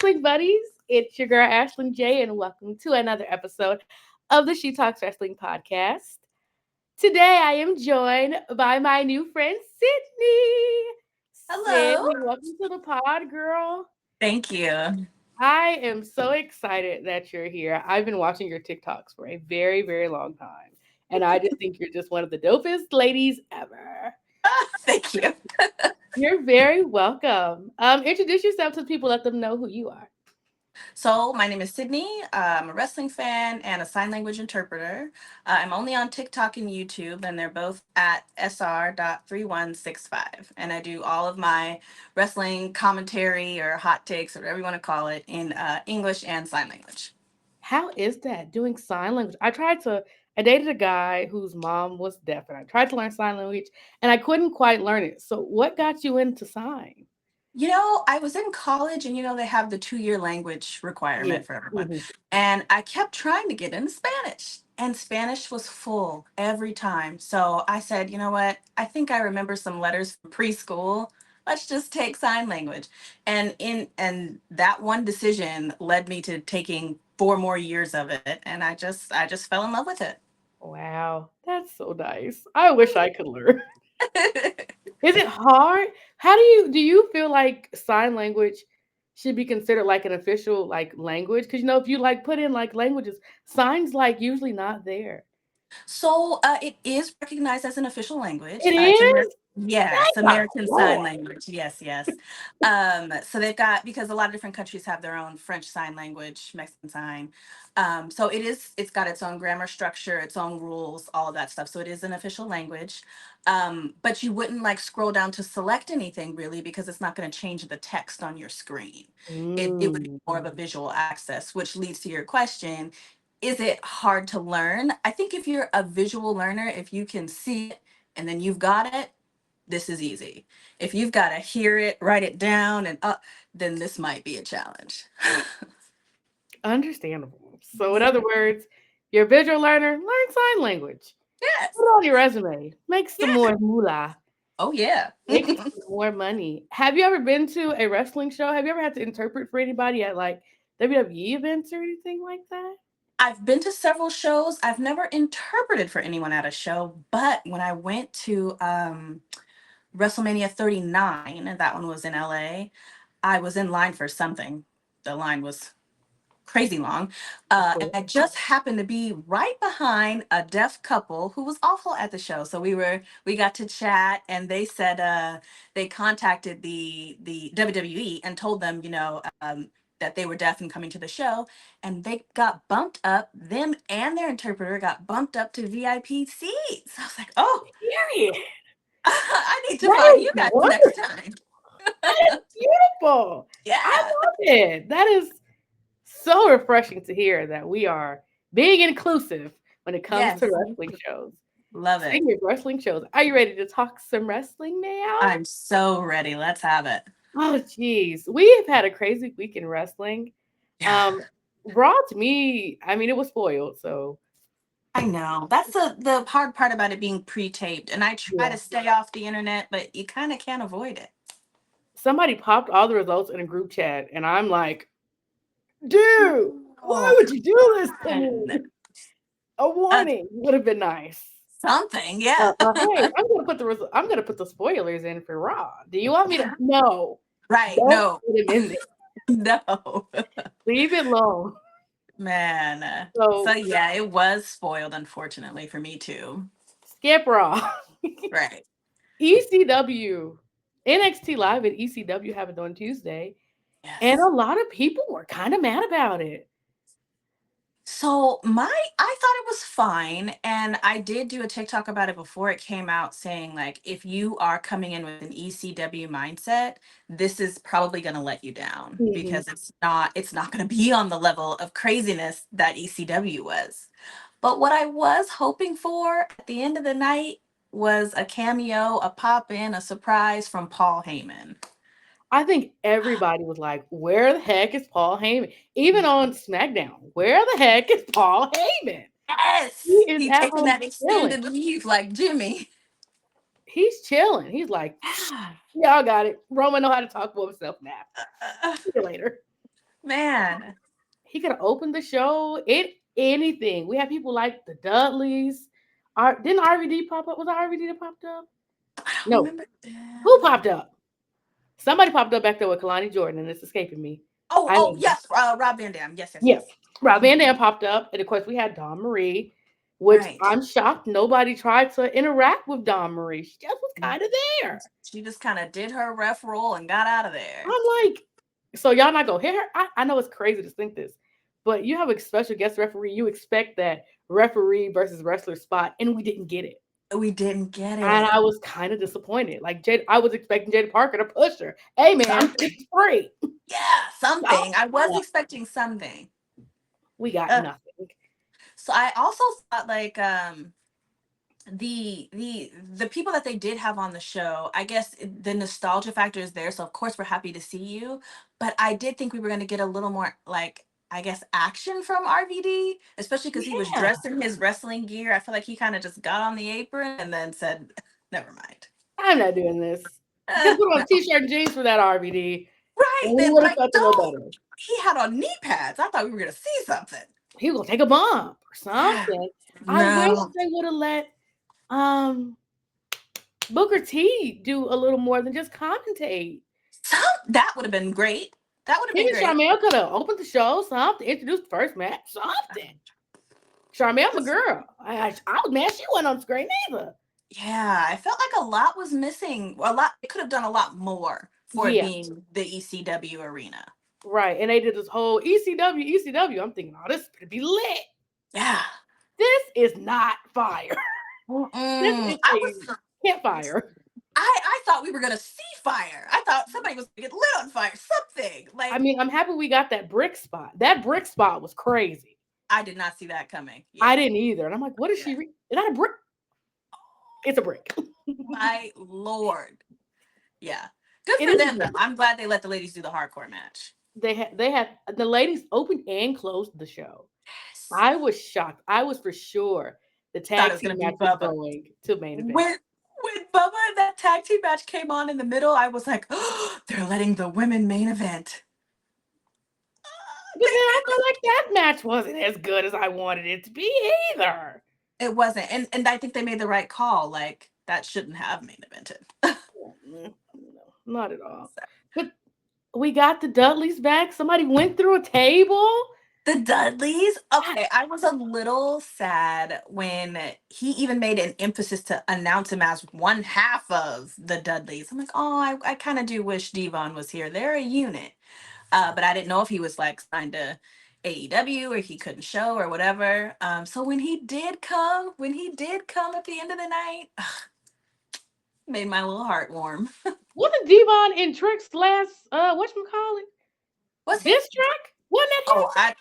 Wrestling Buddies. It's your girl, Ashlyn J, and welcome to another episode of the She Talks Wrestling podcast. Today, I am joined by my new friend, Sydney. Hello. Sydney, welcome to the pod, girl. Thank you. I am so excited that you're here. I've been watching your TikToks for a very, very long time, and I just think you're just one of the dopest ladies ever. Thank you. You're very welcome. Introduce yourself to people, let them know who you are. So, my name is Sydney. I'm a wrestling fan and a sign language interpreter. I'm only on TikTok and YouTube, and they're both at sr.3165. And I do all of my wrestling commentary or hot takes or whatever you want to call it in English and sign language. How is that doing sign language? I dated a guy whose mom was deaf, and I tried to learn sign language, and I couldn't quite learn it. So, what got you into sign? I was in college and they have the 2-year language Yeah. requirement for everyone. Mhm. And I kept trying to get into Spanish, and Spanish was full every time. So I said, you know what? I think I remember some letters from preschool. Let's just take sign language. And that one decision led me to taking 4 more years of it, and I just fell in love with Wow, that's so nice. I wish I could learn. it. Is it hard? How do you feel like sign language should be considered like an official like language? Because if you like put in like languages, signs like usually not there. So it is recognized as an official language. It It's is? yes, Thank God, American Sign Lord. Language. Yes, yes. So they've got, because a lot of different countries have their own French Sign Language, Mexican Sign. So it's got its own grammar structure, its own rules, all of that stuff. So it is an official language. But you wouldn't like scroll down to select anything really because it's not going to change the text on your screen. It would be Mm. more of a visual access, which leads to your question, is it hard to learn? I think if you're a visual learner, if you can see it and then you've got it, this is easy. If you've got to hear it, write it down, and then this might be a challenge. Understandable. So in other words, you're a visual learner, learn sign language. Put Yes. it on your resume. Make some Yeah. more moolah. Oh, yeah. Make you some more money. Have you ever been to a wrestling show? Have you ever had to interpret for anybody at like WWE events or anything like that? I've been to several shows. I've never interpreted for anyone at a show, but when I went to WrestleMania 39, and that one was in LA, I was in line for something. The line was crazy long. Of And course. I just happened to be right behind a deaf couple who was also at the show. So we got to chat, and they said they contacted the WWE and told them, that they were deaf and coming to the show, and they got bumped up. Them and their interpreter got bumped up to VIP seats. I was like, oh, Period. I need to That find is you guys next wonderful. time. That is beautiful. I Yeah. love it. That is so refreshing to hear that we are being inclusive when it comes to Yes. wrestling shows. Love it. Speaking of wrestling shows, are you ready to talk some wrestling now? I'm so ready. Let's have it. Oh, geez. We have had a crazy week in wrestling. Yeah. Um, Raw to me, I mean, it was spoiled. So, I know. That's the hard part about it being pre-taped. And I try yeah. to stay off the internet, but you kind of can't avoid it. Somebody popped all the results in a group chat, and I'm like, dude, why Oh, would you do this to man. me? A Uh, warning would have been nice. something, yeah. Hey, I'm gonna put the spoilers in for Raw. Do you want me to? No, Right. don't No. put them in there. No. Leave it alone. Man. So So yeah, it was spoiled, unfortunately, for me too. skip Raw. Right. ECW, NXT Live at ECW happened on Tuesday, and Yes. a lot of people were kind of mad about it. So I thought it was fine, and I did do a TikTok about it before it came out, saying like, if you are coming in with an ECW mindset, this is probably going to let you down Mhm. because it's not going to be on the level of craziness that ECW was. But what I was hoping for at the end of the night was a cameo, a pop in, a surprise from Paul Heyman. I think everybody was like, "Where the heck is Paul Heyman?" Even on SmackDown, where the heck is Paul Heyman? He Yes, is he at taking home that chilling. extended leave like Jimmy. He's chilling. He's like, Yeah. "Y'all got it. Roman know how to talk for himself now. See you later." Man. He could have opened the show. Anything. We had people like the Dudleys. Didn't RVD pop up? Was it RVD that popped up? I don't No. remember. Who popped up? Somebody popped up back there with Kalani Jordan, and it's escaping me. Oh, I oh, know. yes, Rob Van Dam. Yes, yes, Yes. yes. Rob Mhm. Van Dam popped up. And of course, we had Dawn Marie, which Right. I'm shocked nobody tried to interact with Dawn Marie. She just was Mm. kind of there. She just kind of did her ref roll and got out of there. I'm like, so y'all not gonna hit her? I know it's crazy to think this, but you have a special guest referee. You expect that referee versus wrestler spot, and we didn't get it. We didn't get And it. I was kind of disappointed. Like I was expecting Jada Parker to push her. Hey man, Something. it's free. Yeah, something. I was Yeah, expecting something. we got Uh, nothing. so I also thought like the people that they did have on the show, I guess the nostalgia factor is there, so of course we're happy to see you, but I did think we were going to get a little more, like, I guess, action from RVD, especially because he was Yeah, dressed in his wrestling gear. I feel like he kind of just got on the apron and then said, never mind. I'm not doing this. Just put on No. a t-shirt and jeans for that RVD, Right, and we then would have like felt a little don't, better. he had on knee pads. I thought we were going to see something. He was gonna take a bump or Yeah. something. I wish No. they would have let um Booker T do a little more than just commentate. That would have been great. That would have Him been and great. Charmel could have opened the show, something, introduced the first match, something. Charmel, my girl. I was mad she wasn't on screen either. Yeah, I felt like a lot was missing. A lot, it could have done a lot more for it Yeah, being the ECW arena. right. And they did this whole ECW. I'm thinking, oh, this is gonna be lit. Yeah. This is not fire. This Mm-mm. is a campfire. I thought we were gonna see fire. I thought somebody was gonna get lit on fire. Something I like mean, I'm happy we got that brick spot. That brick spot was crazy. I did not see that coming. Yeah, I didn't either. And I'm like, what is yeah. is that a brick? It's a brick. My lord. Yeah. Good It for is a them though. brick. I'm glad they let the ladies do the hardcore match. They had the ladies opened and closed the show. Yes. I was shocked. I was for sure the Thought it tag was team gonna be match was Bubba. going to main event. When Bubba and that tag team match came on in the middle, I was like, oh, they're letting the women main event. But They then I did. feel like that match wasn't as good as I wanted it to be either. It wasn't, and I think they made the right call. Like that shouldn't have main evented. No, not at all. But we got the Dudleys back. Somebody went through a table. The Dudleys. Okay, I was a little sad when he even made an emphasis to announce him as one half of the Dudleys. I'm like, oh, I kind of do wish Devon was here. They're a unit. But I didn't know if he was like signed to AEW or he couldn't show or whatever. So when he did come at the end of the night, made my little heart warm. Wasn't Devon in Trick's last whatchamacallit? Was he? Diss track? Wasn't that Oh, his?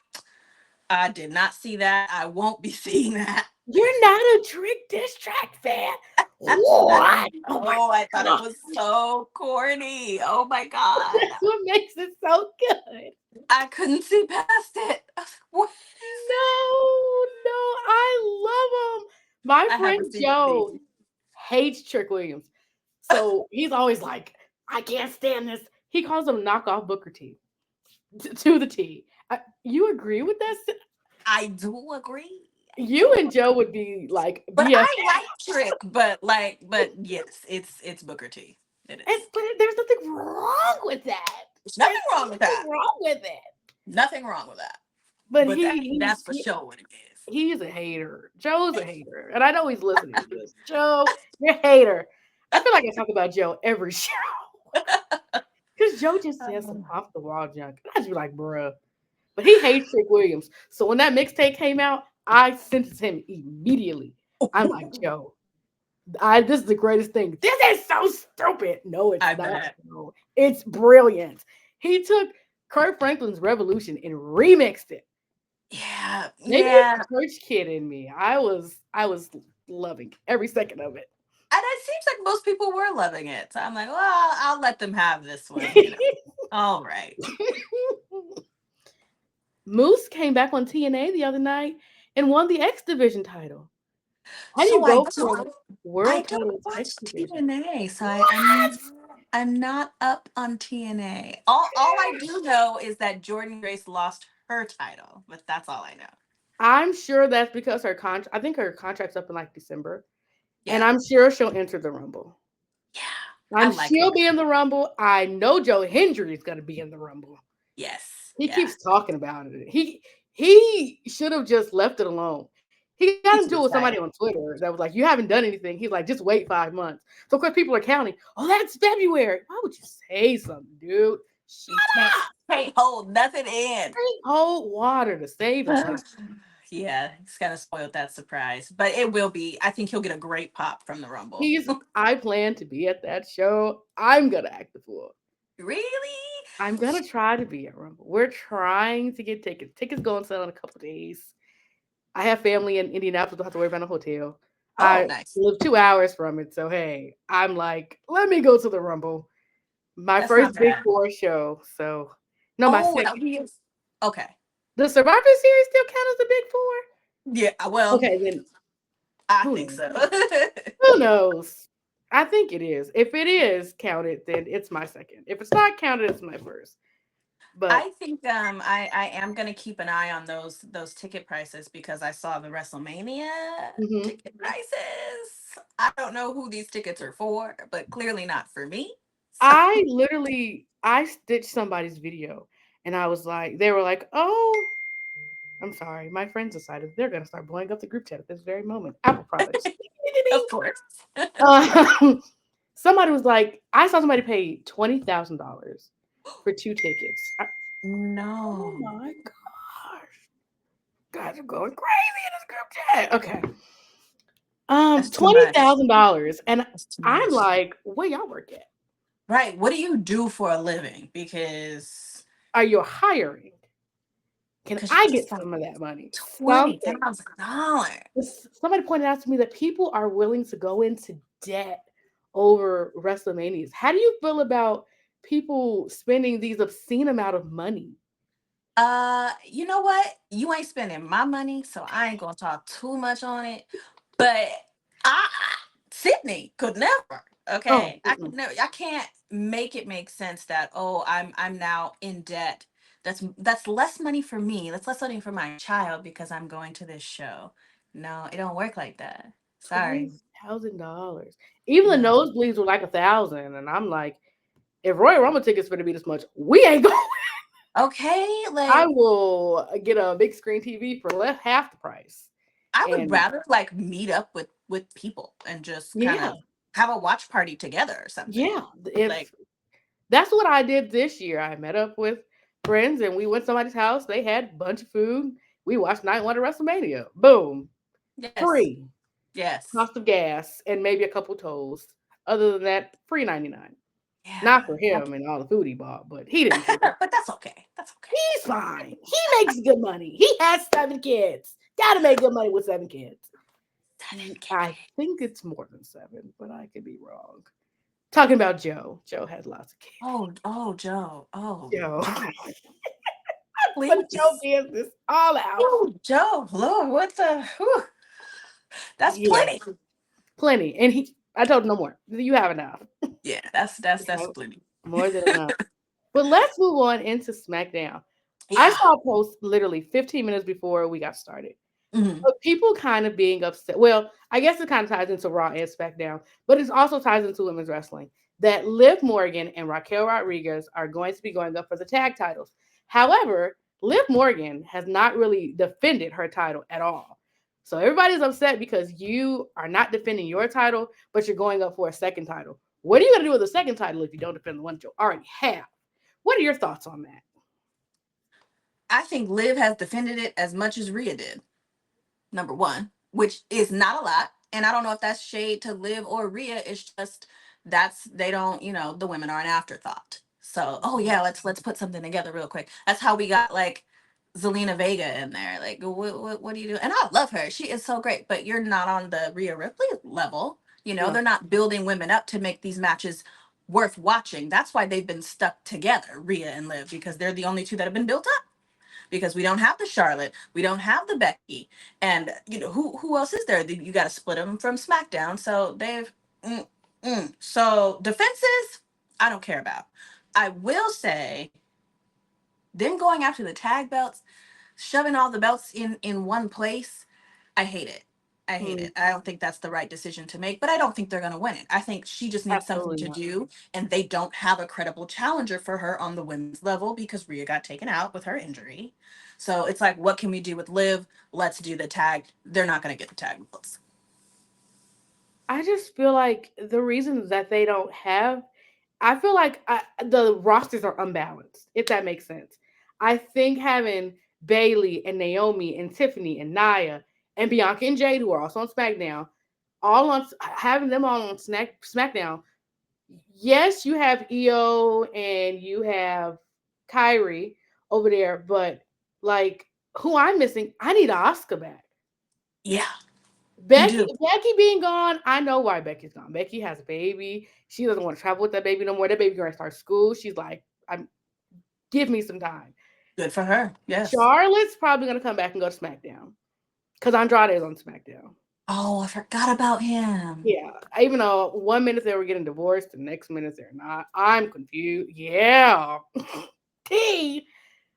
I did not see that. I won't be seeing that. You're not a Trick diss track fan. What? Oh my Oh, I thought it god. was so corny. Oh my god. That's what makes it so good. I couldn't see past it. I was like, what No, I love him. My I friend haven't seen Joe anything. hates Trick Williams. So he's always like, I can't stand this. He calls him knockoff Booker T to the T. You agree with that? I do agree. You and Joe would be like But BFF. I like Trick, but yes, it's Booker T. It is. But there's nothing wrong with that. There's nothing wrong with Nothing that. wrong with it. Nothing wrong with that. But But that's for sure what it is. he's a hater. Joe's a hater. And I know he's listening to this. Joe, you're a hater. I feel like I talk about Joe every show. Because Joe just says some off the wall junk. And I just be like, bruh. But he hates Trick Williams. So when that mixtape came out, I sentenced him immediately. I'm like, Joe, this is the greatest thing. This is so stupid. No, it's I not. bet. No, it's brilliant. He took Kurt Franklin's Revolution and remixed it. Yeah, Maybe yeah. it's the church kid in me. I was loving every second of it. And it seems like most people were loving it. So I'm like, well, I'll let them have this one. You know. All right. Moose came back on TNA the other night and won the X Division title. How do you So go from I world don't title to watch X Division? TNA, so What? I'm not up on TNA. All I do know is that Jordan Grace lost her title, but that's all I know. I'm sure that's because her contract. I think her contract's up in like December, and Yeah. I'm sure she'll enter the Rumble. Yeah. I I'm like her. she'll be in the Rumble. I know Joe Hendry is going to be in the Rumble. Yes. He Yeah. keeps talking about it. He should have just left it alone. He got He's into it too with somebody excited. on Twitter that was like, "You haven't done anything." He's like, "Just wait 5 months." So of course people are counting. Oh, that's February. Why would you say something, dude? She can't hold nothing in. Drink cold water to save your life. Yeah, he's kind of spoiled that surprise, but it will be. I think he'll get a great pop from the Rumble. I plan to be at that show. I'm gonna act the fool. Really? I'm gonna try to be at Rumble. We're trying to get tickets. Tickets go on sale in a couple days. I have family in Indianapolis. Don't have to worry about a hotel. Oh, I nice. live 2 hours from it, so hey, I'm like, let me go to the Rumble. My That's not first Big bad. Four show. So no, my Oh, that'll second. be okay. The Survivor Series still count as the Big Four? Yeah, well, Okay, then I who think knows? so. Who knows? I think it is. If it is counted, then it's my second. If it's not counted, it's my first. But I think I am gonna keep an eye on those ticket prices because I saw the WrestleMania mhm. ticket prices. I don't know who these tickets are for, but clearly not for me. So I stitched somebody's video and I was like, they were like, oh, I'm sorry. My friends decided they're going to start blowing up the group chat at this very moment. Apple products. of course. um, somebody was like, I saw somebody pay $20,000 for 2 tickets. Oh No, my gosh. Guys are going crazy in this group chat. Okay. that's too Twenty much. thousand dollars, and That's too I'm much. like, where y'all work at? Right. What do you do for a living? Are you hiring? Can Because I you get just got some of that money? Something. $20,000. Somebody pointed out to me that people are willing to go into debt over WrestleManias. How do you feel about people spending these obscene amount of money? You know what? You ain't spending my money, so I ain't gonna talk too much on it. But Sydney could never. Oh, Okay, I could mm-mm. never. I can't make it make sense that I'm now in debt. That's less money for me. That's less money for my child because I'm going to this show. No, it don't work like that. Sorry. $20,000. Even the No. nosebleeds were like 1,000, and I'm like, if Royal Rumble tickets going to be this much, we ain't going. Okay, I like will get a big screen TV for less half the price. I would And rather like meet up with people and just kind yeah, of have a watch party together or something. yeah. If Like that's what I did this year, I met up with friends and we went to somebody's house. They had a bunch of food. We watched night one of WrestleMania. Boom, yes, free. yes, Cost of gas and maybe a couple tolls. Other than that, free 99. Not yeah. for him and all the food he bought, but he didn't care. But that's okay. That's okay. He's fine. He makes good money. He has 7 kids. Gotta make good money with 7 kids. Seven kids. I think it's more than 7, but I could be wrong. Talking about Joe. Joe has lots of kids. Oh, Joe. Oh, Joe. But Joe please. business all out. Oh, Joe. Lord, what the? Whew. That's Yeah, plenty. plenty. And I told him no more. You have enough. Yeah, that's Okay, plenty. more than enough. But let's move on into SmackDown. I Yeah. saw a post literally 15 minutes before we got started. Mhm. But people kind of being upset. Well, I guess it kind of ties into Raw and SmackDown, but it also ties into women's wrestling. That Liv Morgan and Raquel Rodriguez are going to be going up for the tag titles. However, Liv Morgan has not really defended her title at all. So everybody's upset because you are not defending your title, but you're going up for a second title. What are you going to do with the second title if you don't defend the one you already have? What are your thoughts on that? I think Liv has defended it as much as Rhea did. Number one, which is not a lot. And I don't know if that's shade to Liv or Rhea. It's just that's they don't, the women are an afterthought. So, oh yeah, let's put something together real quick. That's how we got like Zelina Vega in there. Like, what do you do? And I love her. She is so great, but you're not on the Rhea Ripley level. No. They're not building women up to make these matches worth watching. That's why they've been stuck together, Rhea and Liv, because they're the only two that have been built up because we don't have the Charlotte, we don't have the Becky, and who else is there? You got to split them from SmackDown. So they've so defenses. I don't care about. I will say, them going after the tag belts, shoving all the belts in one place, I hate it. I hate Mm, it. I don't think that's the right decision to make, but I don't think they're going to win it. I think she just needs something absolutely to not. do, and they don't have a credible challenger for her on the women's level because Rhea got taken out with her injury. So it's like, what can we do with Liv? Let's do the tag. They're not going to get the tag belts. I just feel like the reasons that they don't have, I feel like the rosters are unbalanced, if that makes sense. I think having Bailey and Naomi and Tiffany and Nia and Bianca and Jade, who are also on SmackDown, all on having them all on SmackDown. Yes, you have EO and you have Kyrie over there, but like who I'm missing, I need Oscar back. Yeah, you Becky, do. Becky being gone, I know why Becky's gone. Becky has a baby. She doesn't want to travel with that baby no more. That baby going to start school. She's like, I'm give me some time. Good for her. Yes. Charlotte's probably gonna come back and go to SmackDown because Andrade is on SmackDown. Oh, I forgot about him. Yeah, even though 1 minute they were getting divorced, the next minute they're not. I'm confused. Yeah, T.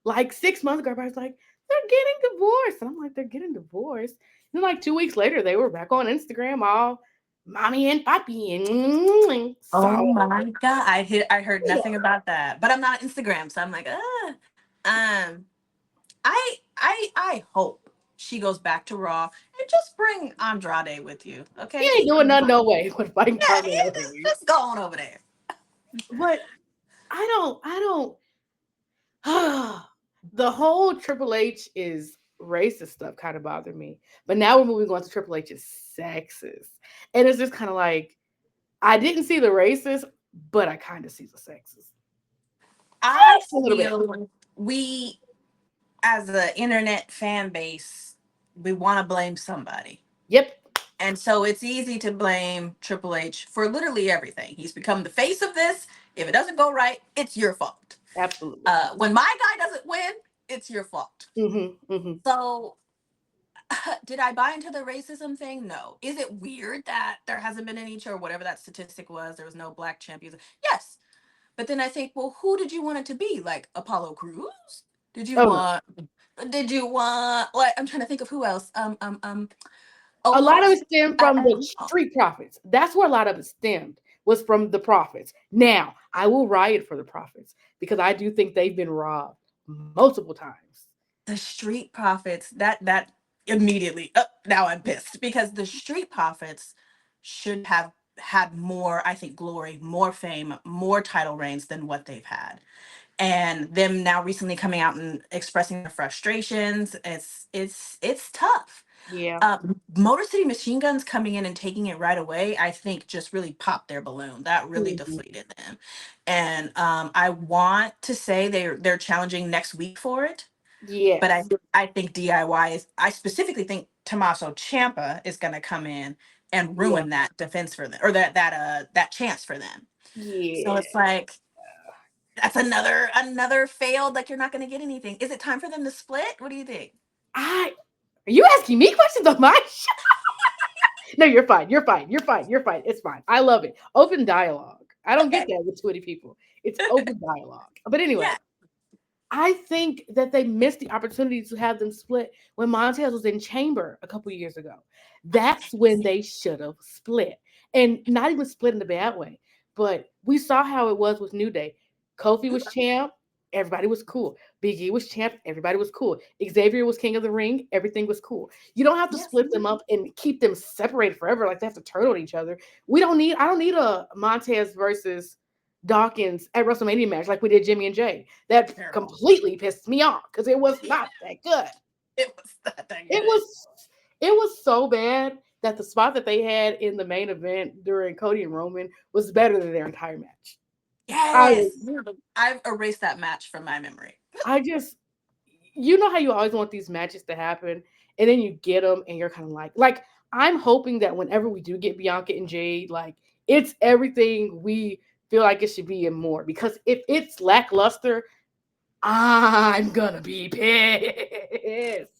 Like 6 months ago, everybody's like, they're getting divorced. And I'm like, they're getting divorced. And like 2 weeks later, they were back on Instagram all mommy and papi. And Oh so, my God. I heard yeah. nothing about that. But I'm not Instagram, so I'm like, um I hope she goes back to Raw and just bring Andrade with you. He Okay? ain't Keep doing him nothing fun. no way with fighting Yeah, Carmelo Hayes. just go on over there. But the whole Triple H is racist stuff kind of bothered me. But now we're moving on to Triple H's sexist. And it's just kind of like, I didn't see the racist, but I kind of see the sexist. I A little bit. feel we, as the internet fan base, we want to blame somebody. Yep. And so it's easy to blame Triple H for literally everything. He's become the face of this. If it doesn't go right, it's your fault. Absolutely. When my guy doesn't win, it's your fault. Mm-hmm. So, did I buy into the racism thing? No. Is it weird that there hasn't been any, or whatever that statistic was, there was no black champions? Yes. But then I think, well, who did you want it to be? Like Apollo Crews? Did you Oh no. want? Did you want? Like, I'm trying to think of who else. A lot of Omos. it stemmed from the street profits. That's where a lot of it stemmed, was from the profits. Now, I will riot for the profits because I do think they've been robbed multiple times. The street profits. That immediately. Now I'm pissed because the street profits should have had more. I think glory, more fame, more title reigns than what they've had. And them now recently coming out and expressing their frustrations. It's tough. Yeah. Motor City Machine Guns coming in and taking it right away, I think just really popped their balloon. That really Mhm. deflated them. And I want to say they're challenging next week for it, but Yes. I think DIY is. I specifically think Tommaso Ciampa is going to come in and Yeah. ruin that defense for them, or that chance for them. So Yeah. it's like that's another failed. Like you're not going to get anything. Is it time for them to split? What do you think? I Are you asking me questions on my show? No, you're fine. You're fine. You're fine. You're fine. It's fine. I love it. Open dialogue. I don't get Okay. that with 20 people. It's open dialogue. But anyway, Yeah. I think that they missed the opportunity to have them split when Montez was in Chamber a couple years ago. That's when they should have split. And not even split in a bad way. But we saw how it was with New Day. Kofi was champ, everybody was cool. Big E was champ, everybody was cool. Xavier was king of the ring, everything was cool. You don't have to Yes. split them up and keep them separated forever, like they have to turn on each other. I don't need a Montez versus Dawkins at WrestleMania match like we did Jimmy and Jay. That Terrible. completely pissed me off because it was not that good. It was not that It good. was it was so bad that the spot that they had in the main event during Cody and Roman was better than their entire match. I Yes. I've erased that match from my memory. I just you know how you always want these matches to happen and then you get them and you're kind of like I'm hoping that whenever we do get Bianca and Jade, like it's everything we feel like it should be and more, because if it's lackluster, I'm gonna be pissed.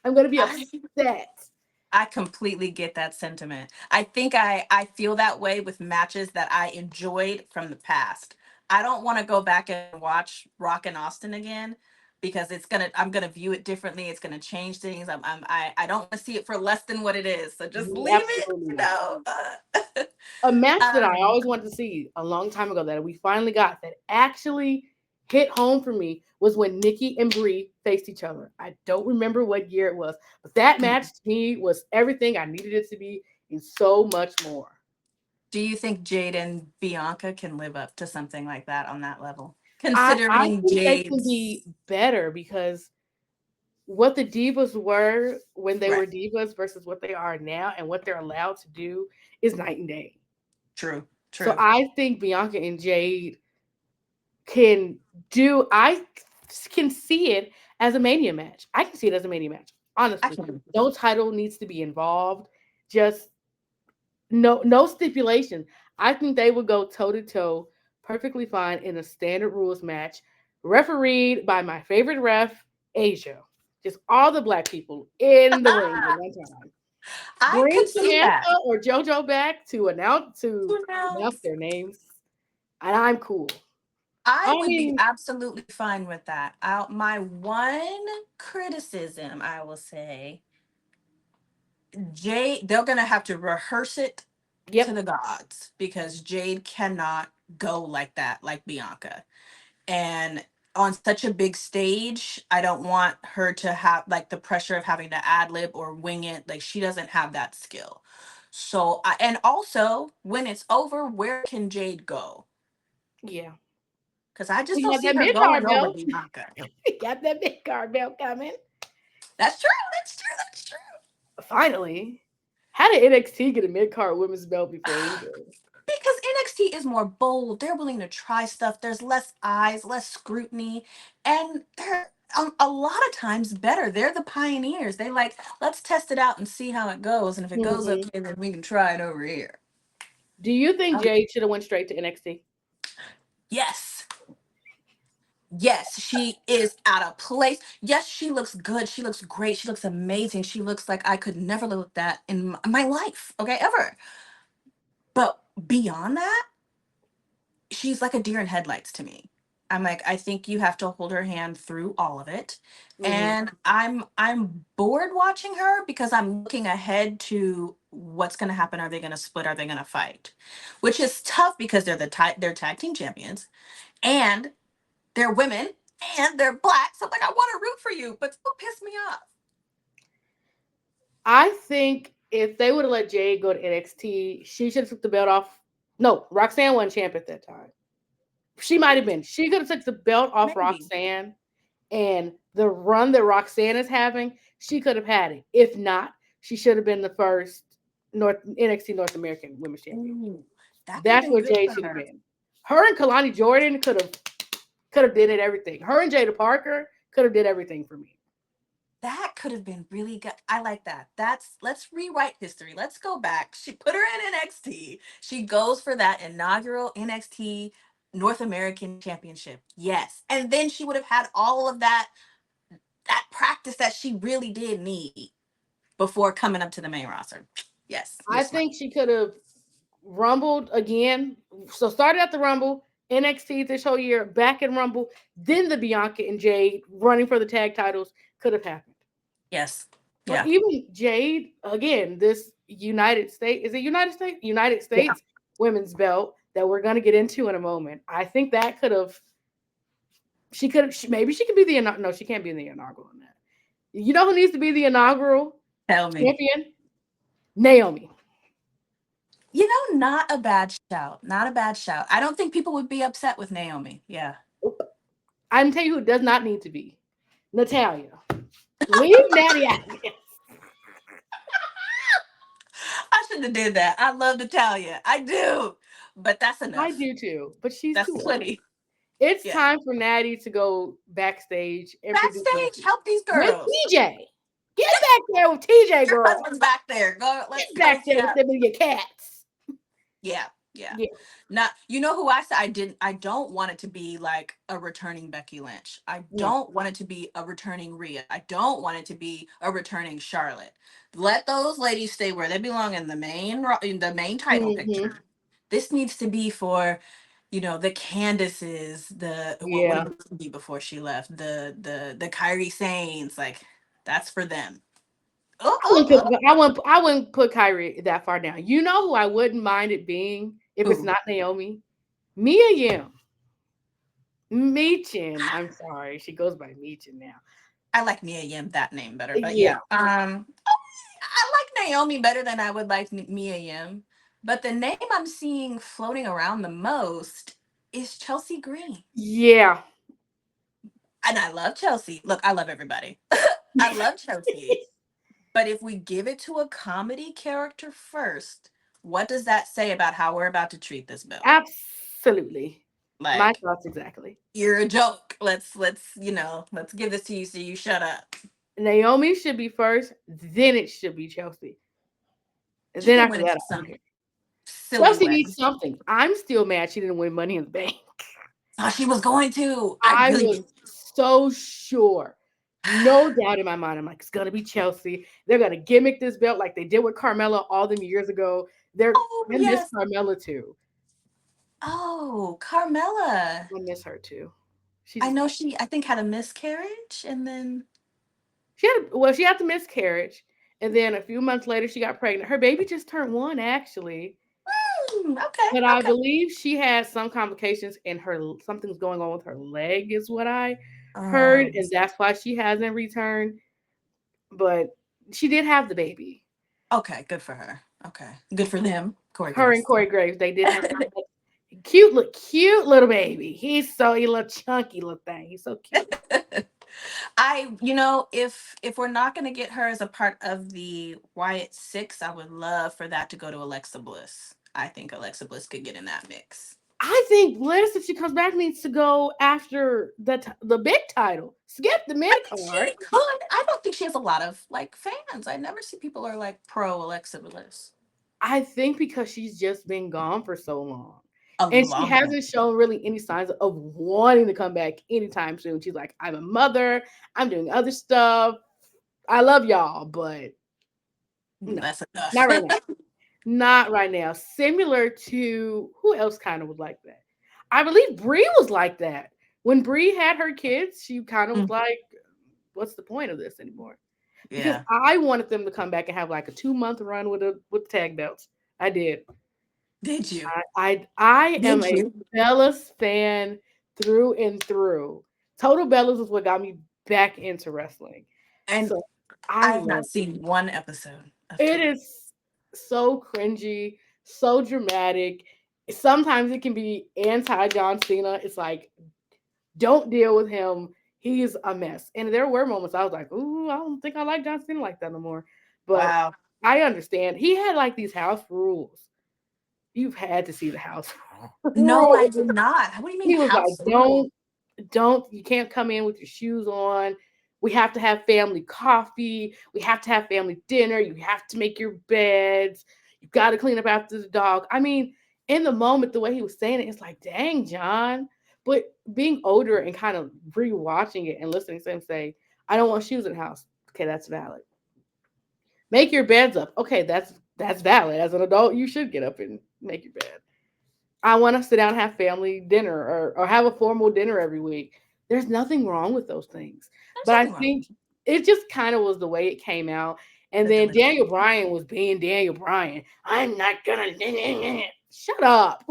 I'm gonna be I, upset. I completely get that sentiment. I think I feel that way with matches that I enjoyed from the past. I don't want to go back and watch Rock and Austin again because I'm gonna view it differently. It's gonna change things. I don't want to see it for less than what it is. So just leave it, Absolutely you not. know. A match that I um, always wanted to see a long time ago that we finally got that actually hit home for me was when Nikki and Brie faced each other. I don't remember what year it was, but that match to me was everything I needed it to be and so much more. do you think Jade and Bianca can live up to something like that on that level? I Considering think they can be Jade's better because what the divas were when they right, were divas versus what they are now and what they're allowed to do is night and day. true, So true. I think Bianca and Jade can do I can see it as a mania match. I can see it as a mania match. I Honestly. can. No title needs to be involved. Just no stipulation. I think they would go toe to toe perfectly fine in a standard rules match, refereed by my favorite ref, Asia. Just all the black people in the ring at one time. I Bring could see that. Samantha or JoJo back to Who announce knows? their names, and I'm cool. I I would be mean, absolutely fine with that. My one criticism, I will say, Jade, they're gonna have to rehearse it to yep, the gods because Jade cannot go like that, like Bianca. And on such a big stage, I don't want her to have like the pressure of having to ad lib or wing it. Like she doesn't have that skill. So, and also when it's over, where can Jade go? yeah. Because I just We don't got see that her mid going card over belt. Bianca. We got that mid card belt coming. That's true. That's true. That's true. Finally. How did NXT get a mid card women's belt before AJ? Because NXT is more bold. They're willing to try stuff. There's less eyes, less scrutiny, and they're a lot of times better. They're the pioneers. They like, let's test it out and see how it goes. And if it goes Hmm. okay, then we can try it over here. Do you think Um, Jade should have went straight to NXT? yes. Yes, she is out of place. Yes, she looks good. She looks great. She looks amazing. She looks like I could never live with that in my life. Okay, ever. But beyond that, she's like a deer in headlights to me. I'm like, I think you have to hold her hand through all of it. Hmm. And I'm bored watching her because I'm looking ahead to what's going to happen. Are they going to split? Are they going to fight? Which is tough because they're tag team champions and they're women and they're black. So like I want to root for you, but still piss me off. I think if they would have let Jade go to NXT, she should have took the belt off. No, Roxanne wasn't champ at that time. She might have been. She could have took the belt off Maybe. Roxanne, and the run that Roxanne is having, she could have had it. If not, she should have been the first NXT North American Women's Champion. Ooh, that could have That's been where good Jade for should have her. been. Her and Kalani Jordan could have did it everything. Her and Jada Parker could have did everything for me. That could have been really good. I like that. Let's rewrite history. Let's go back. She put her in NXT. She goes for that inaugural NXT North American Championship. Yes. And then she would have had all of that practice that she really did need before coming up to the main roster. Yes, you're I smart. think she could have rumbled again. So started at the Rumble, NXT this whole year, back in Rumble, then the Bianca and Jade running for the tag titles could have happened. Yes. Or Yeah. even Jade, again, this United States, is it United States? United Yeah. States women's belt that we're going to get into in a moment. I think that could have, she could have, maybe she could be the, no, she can't be in the inaugural on that. You know who needs to be the inaugural Tell me. champion? Naomi. You know, not a bad shout. Not a bad shout. I don't think people would be upset with Naomi. Yeah. I'm telling you who does not need to be. Natalia. Leave Natty out of this. I shouldn't have did that. I love Natalia. I do. But that's I enough. do too, but she's That's too old. plenty. It's Yeah. time for Natty to go backstage and produce Backstage, matches help these with girls. TJ. Get back there with TJ, Your girl. husband's back there. Go, let's Get back cozy there with up. them and your cats. Yeah, yeah. Yeah. Not, you know who I said I don't want it to be like a returning Becky Lynch. I Mm. don't want it to be a returning Rhea. I don't want it to be a returning Charlotte. Let those ladies stay where they belong in the main in the main title Hmm. picture. This needs to be for you know, the Candaces, the what Yeah. it used to be before she left, the Kyrie Sanes, like that's for them. Oh, oh, oh. I wouldn't put Kyrie that far down. You know who I wouldn't mind it being if it's Who? not Naomi? Mia Yim. Meechin. I'm sorry. She goes by Meechin now. I like Mia Yim, that name better, but Yeah. yeah. I like Naomi better than I would like Mia Yim. But the name I'm seeing floating around the most is Chelsea Green. Yeah. And I love Chelsea. Look, I love everybody. I love Chelsea. But if we give it to a comedy character first, what does that say about how we're about to treat this bill? Absolutely. My Like, thoughts exactly. you're a joke. Let's give this to you so you shut up. Naomi should be first, then it should be Chelsea. And She then can after win it that, for I don't some care. silly Chelsea win. needs something. I'm still mad she didn't win Money in the Bank. Thought she was going to. I I really was did. so sure. No doubt in my mind. I'm like, it's gonna be Chelsea. They're gonna gimmick this belt like they did with Carmella all them years ago. Oh I miss yes. Carmella too. Oh, Carmella. I miss her too. She I just know she, I think, had a miscarriage and then. she had the miscarriage, and then a few months later she got pregnant. Her baby just turned 1 actually, Okay, but I okay. believe she had some complications and something's going on with her leg is what I heard, Um, and that's why she hasn't returned. But she did have the baby. okay, good for her. Okay, good for them. Corey Her and Graves. Corey Graves, they did have cute little baby. He little chunky little thing. He's so cute. If we're not gonna get her as a part of the Wyatt Six, I would love for that to go to Alexa Bliss. I think Alexa Bliss could get in that mix. I think Bliss, if she comes back, needs to go after the big title. Skip the I mid think card. she could. I don't think she has a lot of like fans. I never see people are like pro Alexa Bliss. I think because she's just been gone for so long. A And she long time. hasn't shown really any signs of wanting to come back anytime soon. She's like, I'm a mother. I'm doing other stuff. I love y'all, but no, That's enough. not right now. Not right now. Similar to who else kind of was like that? I believe Brie was like that. When Brie had her kids, she kind of was Mm, like, "What's the point of this anymore?" Because yeah. I wanted them to come back and have like a 2 month run with tag belts. I did. Did you? I am Did a you? Bellas fan through and through. Total Bellas is what got me back into wrestling. And So I I have love not seen one episode of it. Total. Is so cringy, so dramatic. Sometimes it can be anti John Cena. It's like, don't deal with him. He's a mess. And there were moments I was like, ooh, I don't think I like John Cena like that no more. But Wow. I understand. He had like these house rules. You've had to see the house No, I rules. did not. What do you mean He was like, house rule? you can't come in with your shoes on. We have to have family coffee. We have to have family dinner. You have to make your beds. You got to clean up after the dog. I mean, in the moment, the way he was saying it, it's like, dang, John. But being older and kind of rewatching it and listening to him say, I don't want shoes in the house. Okay, that's valid. Make your beds up. Okay, that's valid. As an adult, you should get up and make your bed. I want to sit down and have family dinner or have a formal dinner every week. There's nothing wrong with those things. There's But I nothing wrong think it just kind of was the way it came out. And with the then delivery. Daniel Bryan was being Daniel Bryan. I'm not gonna shut up.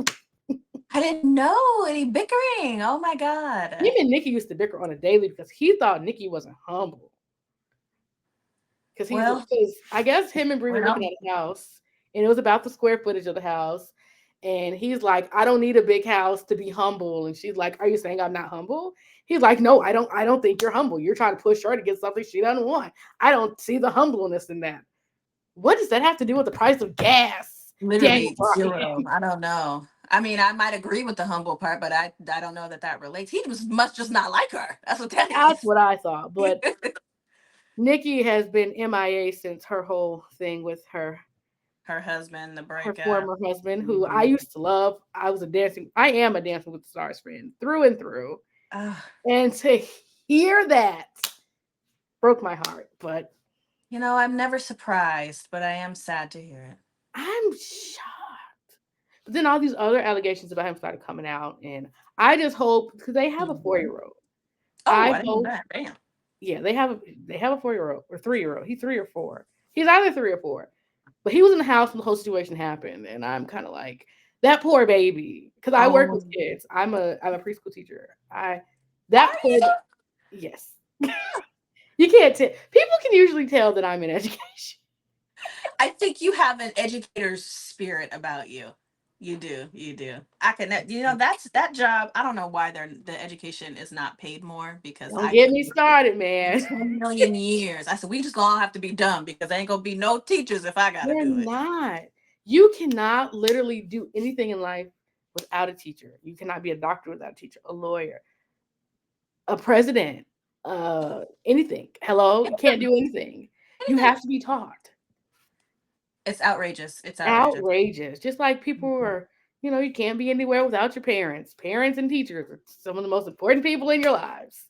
I didn't know any bickering. Oh my god. Him and Nikki used to bicker on a daily because he thought Nikki wasn't humble. Well, Because I guess him and Brie were looking well, at a house, and it was about the square footage of the house. And he's like, I don't need a big house to be humble. And she's like, are you saying I'm not humble? He's like, no, I don't think you're humble. You're trying to push her to get something she doesn't want. I don't see the humbleness in that. What does that have to do with the price of gas? Daniel literally zero. Bryan. I don't know. I mean, I might agree with the humble part, but I don't know that that relates. He must just not like her. That's what that That's is. what I thought. But Nikki has been MIA since her whole thing with Her husband, the her breakup. former husband, who I Mhm. used to love. I am a Dancing with the Stars fan through and through. Ugh. And to hear that broke my heart. But I'm never surprised, but I am sad to hear it. I'm shocked then all these other allegations about him started coming out, and I just hope because they have a Mhm. 4-year-old. Oh, I I didn't know hope, that. Damn. yeah, they have a 4-year-old or 3-year-old. He's 3 or 4. He's either 3 or 4, but he was in the house when the whole situation happened, and I'm kind of like that poor baby because I work Oh, with kids. I'm a preschool teacher. are That poor you? yes. You can't tell. People can usually tell that I'm in education. I think you have an educator's spirit about you. You do. You do. I can. That's that job. I don't know why the education is not paid more because Don't I get feel me started, in man. 10 million years. I said we just gonna have to be dumb because there ain't gonna be no teachers if I gotta You're do it. not. You cannot literally do anything in life without a teacher. You cannot be a doctor without a teacher, a lawyer, a president, anything. Hello, you can't do anything. You Anything. have to be taught. It's outrageous. It's outrageous. Outrageous. Just like people Mhm. are, you can't be anywhere without your parents. Parents and teachers are some of the most important people in your lives.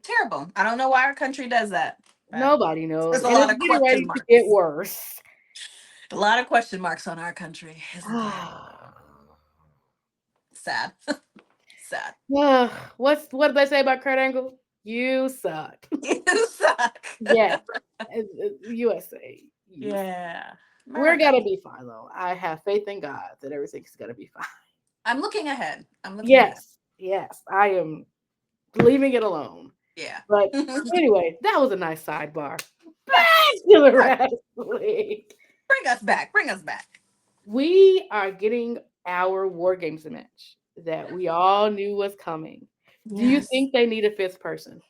Terrible. I don't know why our country does that. But Nobody knows. there's a And lot it's of getting question ready to get marks. worse. A lot of question marks on our country, isn't there? Sad. Sad. What did they say about Kurt Angle? You suck. You suck. Yes. USA. You. Yeah. We're America. gonna be fine though. I have faith in God that everything's gonna be fine. I'm looking ahead. I'm looking ahead. Yes. Yes. I am leaving it alone. Yeah. But Bring anyway, that was a nice sidebar. Back to the wrestling. us back. Bring us back. We are getting our War Games match that we all knew was coming. Do you Yes. think they need a fifth person?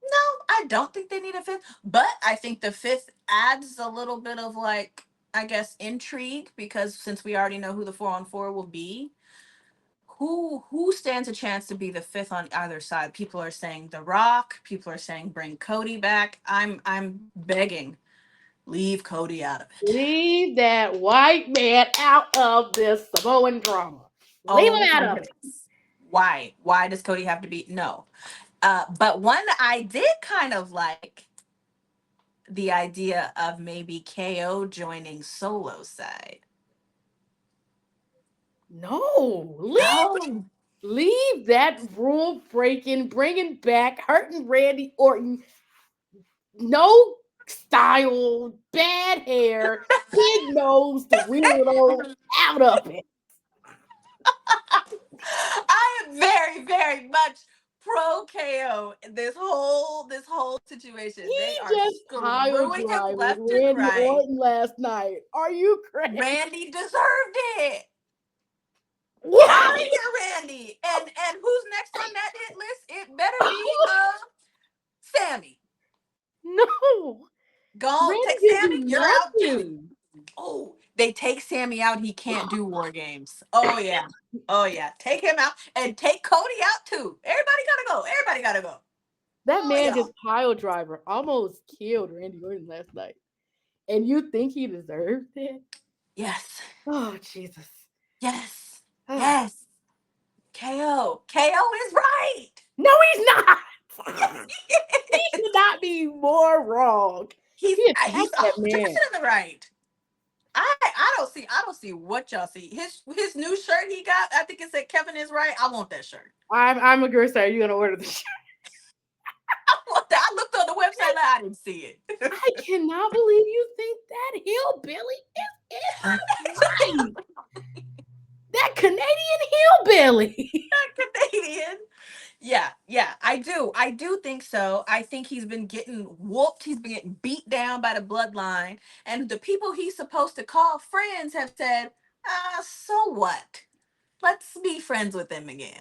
No, I don't think they need a fifth, but I think the fifth adds a little bit of like, I guess, intrigue because since we already know who the 4-on-4 will be, who stands a chance to be the fifth on either side? People are saying The Rock. People are saying bring Cody back. I'm begging, leave Cody out of it. Leave that white man out of this Samoan drama. Leave him Oh out my of it. goodness. Why? Why does Cody have to be? No. But one I did kind of like the idea of maybe KO joining Solo side. No, No. leave that rule breaking, bringing back, hurting Randy Orton, no style, bad hair, big nose, the weirdo out of it. I am very, very much pro KO in this whole situation. He They are just pile screwing him driver left and Randy right. Orton last night. Are you crazy? Randy deserved it. Get out of Why? here, Randy. And who's next on that hit list? It better be Sammy. No, Go Randy take didn't Sammy. do You're out too. nothing. Oh, they take Sammy out. He can't do war games. Oh yeah. Oh yeah. Take him out and take Cody out too. Everybody gotta go. Everybody gotta go. That Oh man yeah. just pile driver almost killed Randy Orton last night. And you think he deserved it? Yes. Oh Jesus. Yes. Ah. Yes. KO. KO is right. No, he's not. Yes, He he could is. not be more wrong. He's He he's attacked that 100% man. in the right. I don't see what y'all see. His new shirt he got, I think it said Kevin is right. I want that shirt. I'm a girl. Are you gonna order the shirt? I want that. I looked on the website like I didn't see it. I cannot believe you think that hillbilly is right. That Canadian hillbilly. Canadian. Yeah, yeah, I do think so. I think he's been getting whooped. He's been getting beat down by the bloodline. And the people he's supposed to call friends have said, so what? Let's be friends with them again.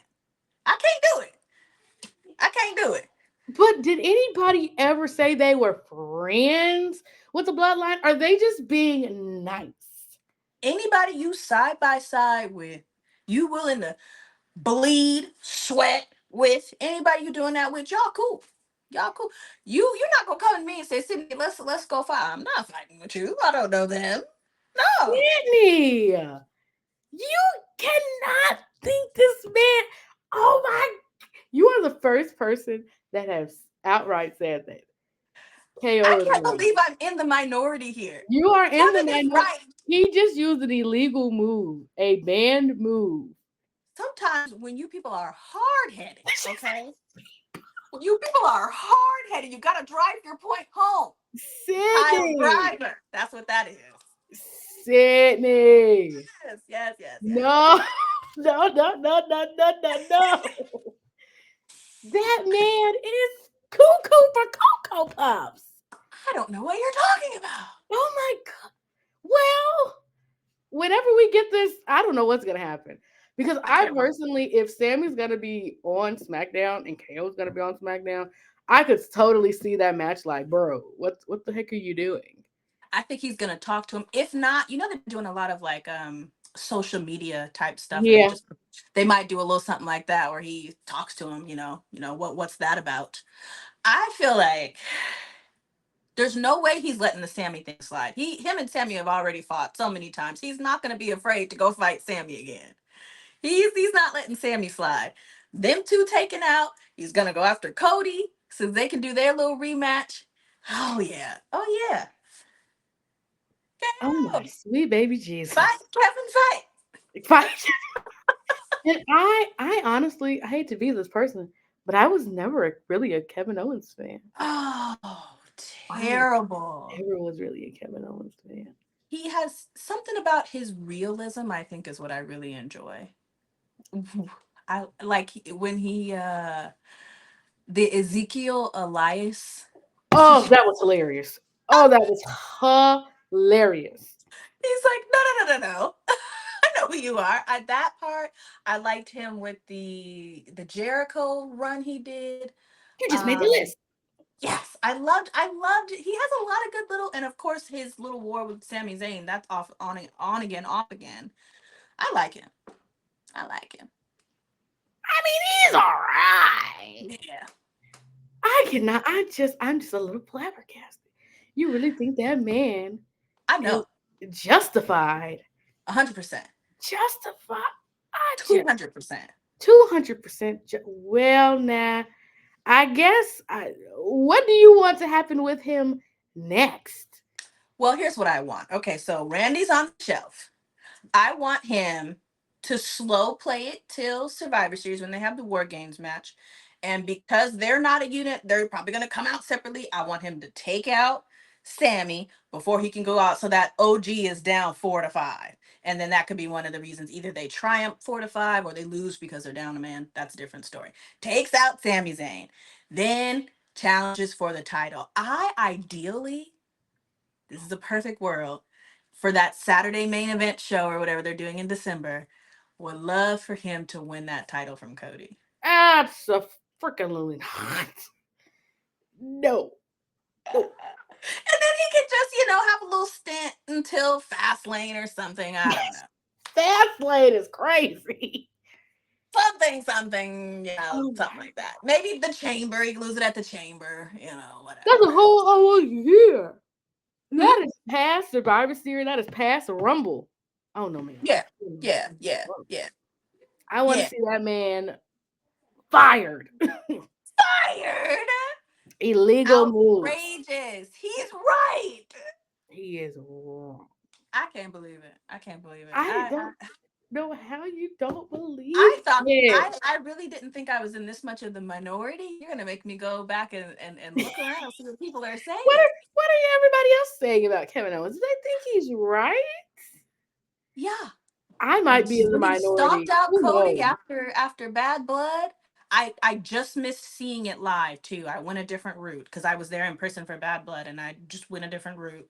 I can't do it. I can't do it. But did anybody ever say they were friends with the bloodline? Are they just being nice? Anybody you side by side with, you willing to bleed, sweat with, anybody you doing that with, y'all cool. Y'all cool. You're not gonna come to me and say, Sydney, let's go fight. I'm not fighting with you. I don't know them. No. Sydney, you cannot think this man. Oh my! You are the first person that has outright said that. KO I is can't right. believe I'm in the minority here. You are in the Kevin is minority. right. He just used an illegal move, a banned move. Sometimes when you people are hard headed, okay? When you people are hard headed, you got to drive your point home. Kyle Sydney. Driver. That's what that is. Sydney. Yes. No, no. That man is cuckoo for Cocoa Puffs. I don't know what you're talking about. Oh my God. Well, whenever we get this, I don't know what's gonna happen. Because I I can't wait. personally, if Sammy's gonna be on SmackDown and KO's gonna be on SmackDown, I could totally see that match like, bro, what the heck are you doing? I think he's gonna talk to him. If not, they're doing a lot of like social media type stuff, and Yeah. they might do a little something like that where he talks to him. What's that about? I feel like there's no way he's letting the Sammy thing slide. Him and Sammy have already fought so many times. He's not gonna be afraid to go fight Sammy again. He's not letting Sammy slide. Them two taken out. He's gonna go after Cody so they can do their little rematch. Oh yeah. Oh yeah. Oh my Damn. sweet baby Jesus. Fight, Kevin, fight. Fight. And I honestly, I hate to be this person, but I was never really a Kevin Owens fan. Oh, I terrible. never was really a Kevin Owens fan. He has something about his realism, I think, is what I really enjoy. I like when he the Ezekiel Elias. Oh, He's that was hilarious. Oh, that was hilarious. like, no. I know who you are. At that part, I liked him with the Jericho run he did. You just made the Um, list. yes, I loved. He has a lot of good little, and of course his little war with Sami Zayn. That's off on again, off again. I like him. I like him. I mean, he's all right. Yeah, I cannot. I'm just a little flabbergasted. You really think that man I is know. justified? 100%, Justified? I two just hundred percent. 200%. Well, now, I guess. What do you want to happen with him next? Well, here's what I want. Okay, so Randy's on the shelf. I want him to slow play it till Survivor Series when they have the War Games match. And because they're not a unit, they're probably going to come out separately. I want him to take out Sammy before he can go out so that OG is down 4-5. And then that could be one of the reasons either they triumph 4-5 or they lose because they're down a man. That's a different story. Takes out Sami Zayn. Then challenges for the title. I ideally, this is a perfect world for that Saturday main event show or whatever they're doing in December. Would love for him to win that title from Cody. Absolutely not. No. And No. then he could just, have a little stint until Fastlane or something. I don't know. Fastlane is crazy. Something, Oh something my. like that. Maybe the chamber, he can lose it at the chamber, That's whatever. a whole year. Hmm? That is past Survivor Series. That is past the Rumble. Oh no, man. Yeah, yeah. I want to Yeah. see that man fired. Fired. Illegal moves. Outrageous. He's right. He is wrong. I can't believe it. I can't believe it. I don't know how you don't believe I thought it. I really didn't think I was in this much of the minority. You're gonna make me go back and look around and see what people are saying. What are everybody else saying about Kevin Owens? Do they think he's right? Yeah. I might be in the When he stomped minority. out Who Cody knows? after Bad Blood, I just missed seeing it live too. I went a different route because I was there in person for Bad Blood and I just went a different route.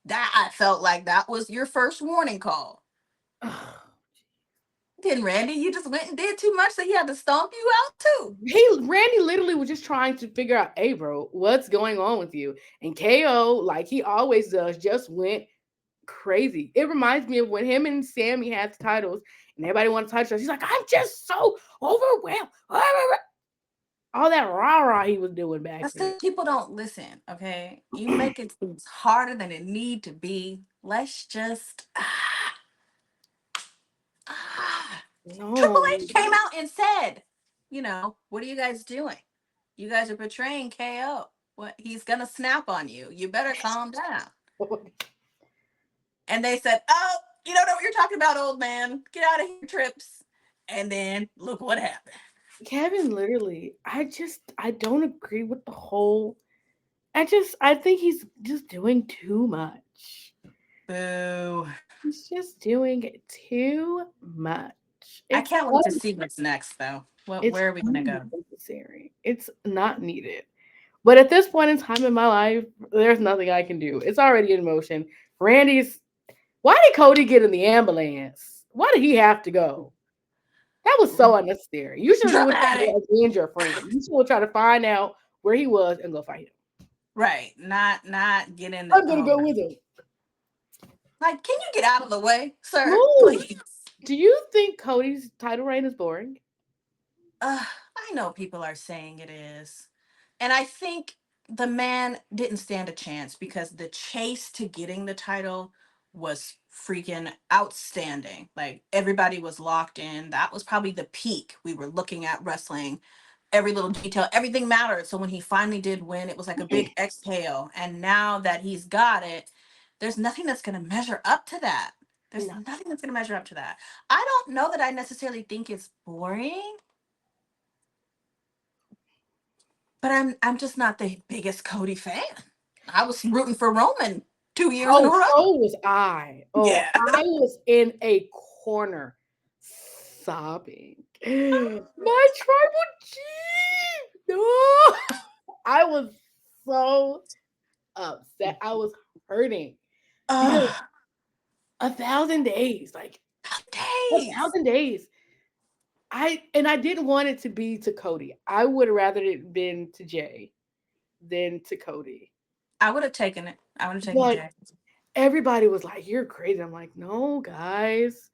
That I felt like that was your first warning call. Then Randy, you just went and did too much, so he had to stomp you out too. Randy literally was just trying to figure out, hey, bro, what's going on with you? And KO, like he always does, just went crazy. It reminds me of when him and Sammy had the titles and everybody wanted to touch us. He's like, I'm just so overwhelmed. All that rah rah he was doing back That's then. because people don't listen. Okay, you make it things harder than it need to be. Let's just Triple No, H came out and said, what are you guys doing? You guys are betraying KO. What? He's gonna snap on you. You better calm down. And they said, "Oh, you don't know what you're talking about, old man. Get out of here, Trips." And then look what happened. Kevin, literally, I don't agree with the whole. I think he's just doing too much. Boo. He's just doing too much. I It's can't wait to un- see what's next, though. it's Where are we gonna go? unnecessary. It's not needed. But at this point in time in my life, there's nothing I can do. It's already in motion. Randy's. Why did Cody get in the ambulance? Why did he have to go? That was so unnecessary. You should have tried Dramatic. to avenge your friend. You should have tried to find out where he was and go fight him. Right. Not getting I'm gonna oh go my. with him. Like, can you get out of the way, sir? Move. Please. Do you think Cody's title reign is boring? I know people are saying it is. And I think the man didn't stand a chance because the chase to getting the title was freaking outstanding. Like everybody was locked in. That was probably the peak. We were looking at wrestling, every little detail, everything mattered. So when he finally did win, it was like a big exhale. And now that he's got it, there's nothing that's going to measure up to that. There's No. nothing that's going to measure up to that. I don't know that I necessarily think it's boring, but I'm just not the biggest Cody fan. I was rooting for Roman 2 years in a Oh, row. so was I. Oh, Yeah. I was in a corner sobbing. My tribal chief. No. I was so upset. I was hurting because Ugh, 1,000 days, like days. 1,000 days. I didn't want it to be to Cody. I would have rather it been to Jay than to Cody. I would have taken it. I would have taken But Jay. everybody was like, "You're crazy." I'm like, "No, guys.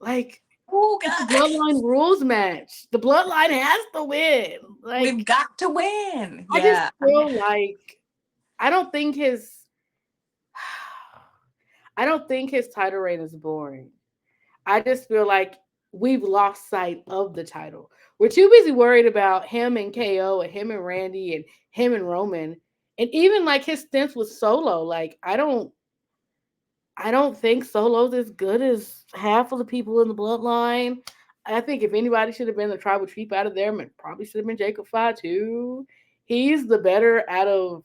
Like, Oh it's a God, bloodline rules match. The bloodline has to win." we've Like, got to win. I just Yeah. feel like I don't think his I don't think his title reign is boring. I just feel like we've lost sight of the title. We're too busy worried about him and KO and him and Randy and him and Roman. And even like his stints with Solo, like I don't think Solo's as good as half of the people in the bloodline. I think if anybody should have been the tribal chief out of there, it probably should have been Jacob Fatu. He's the better out of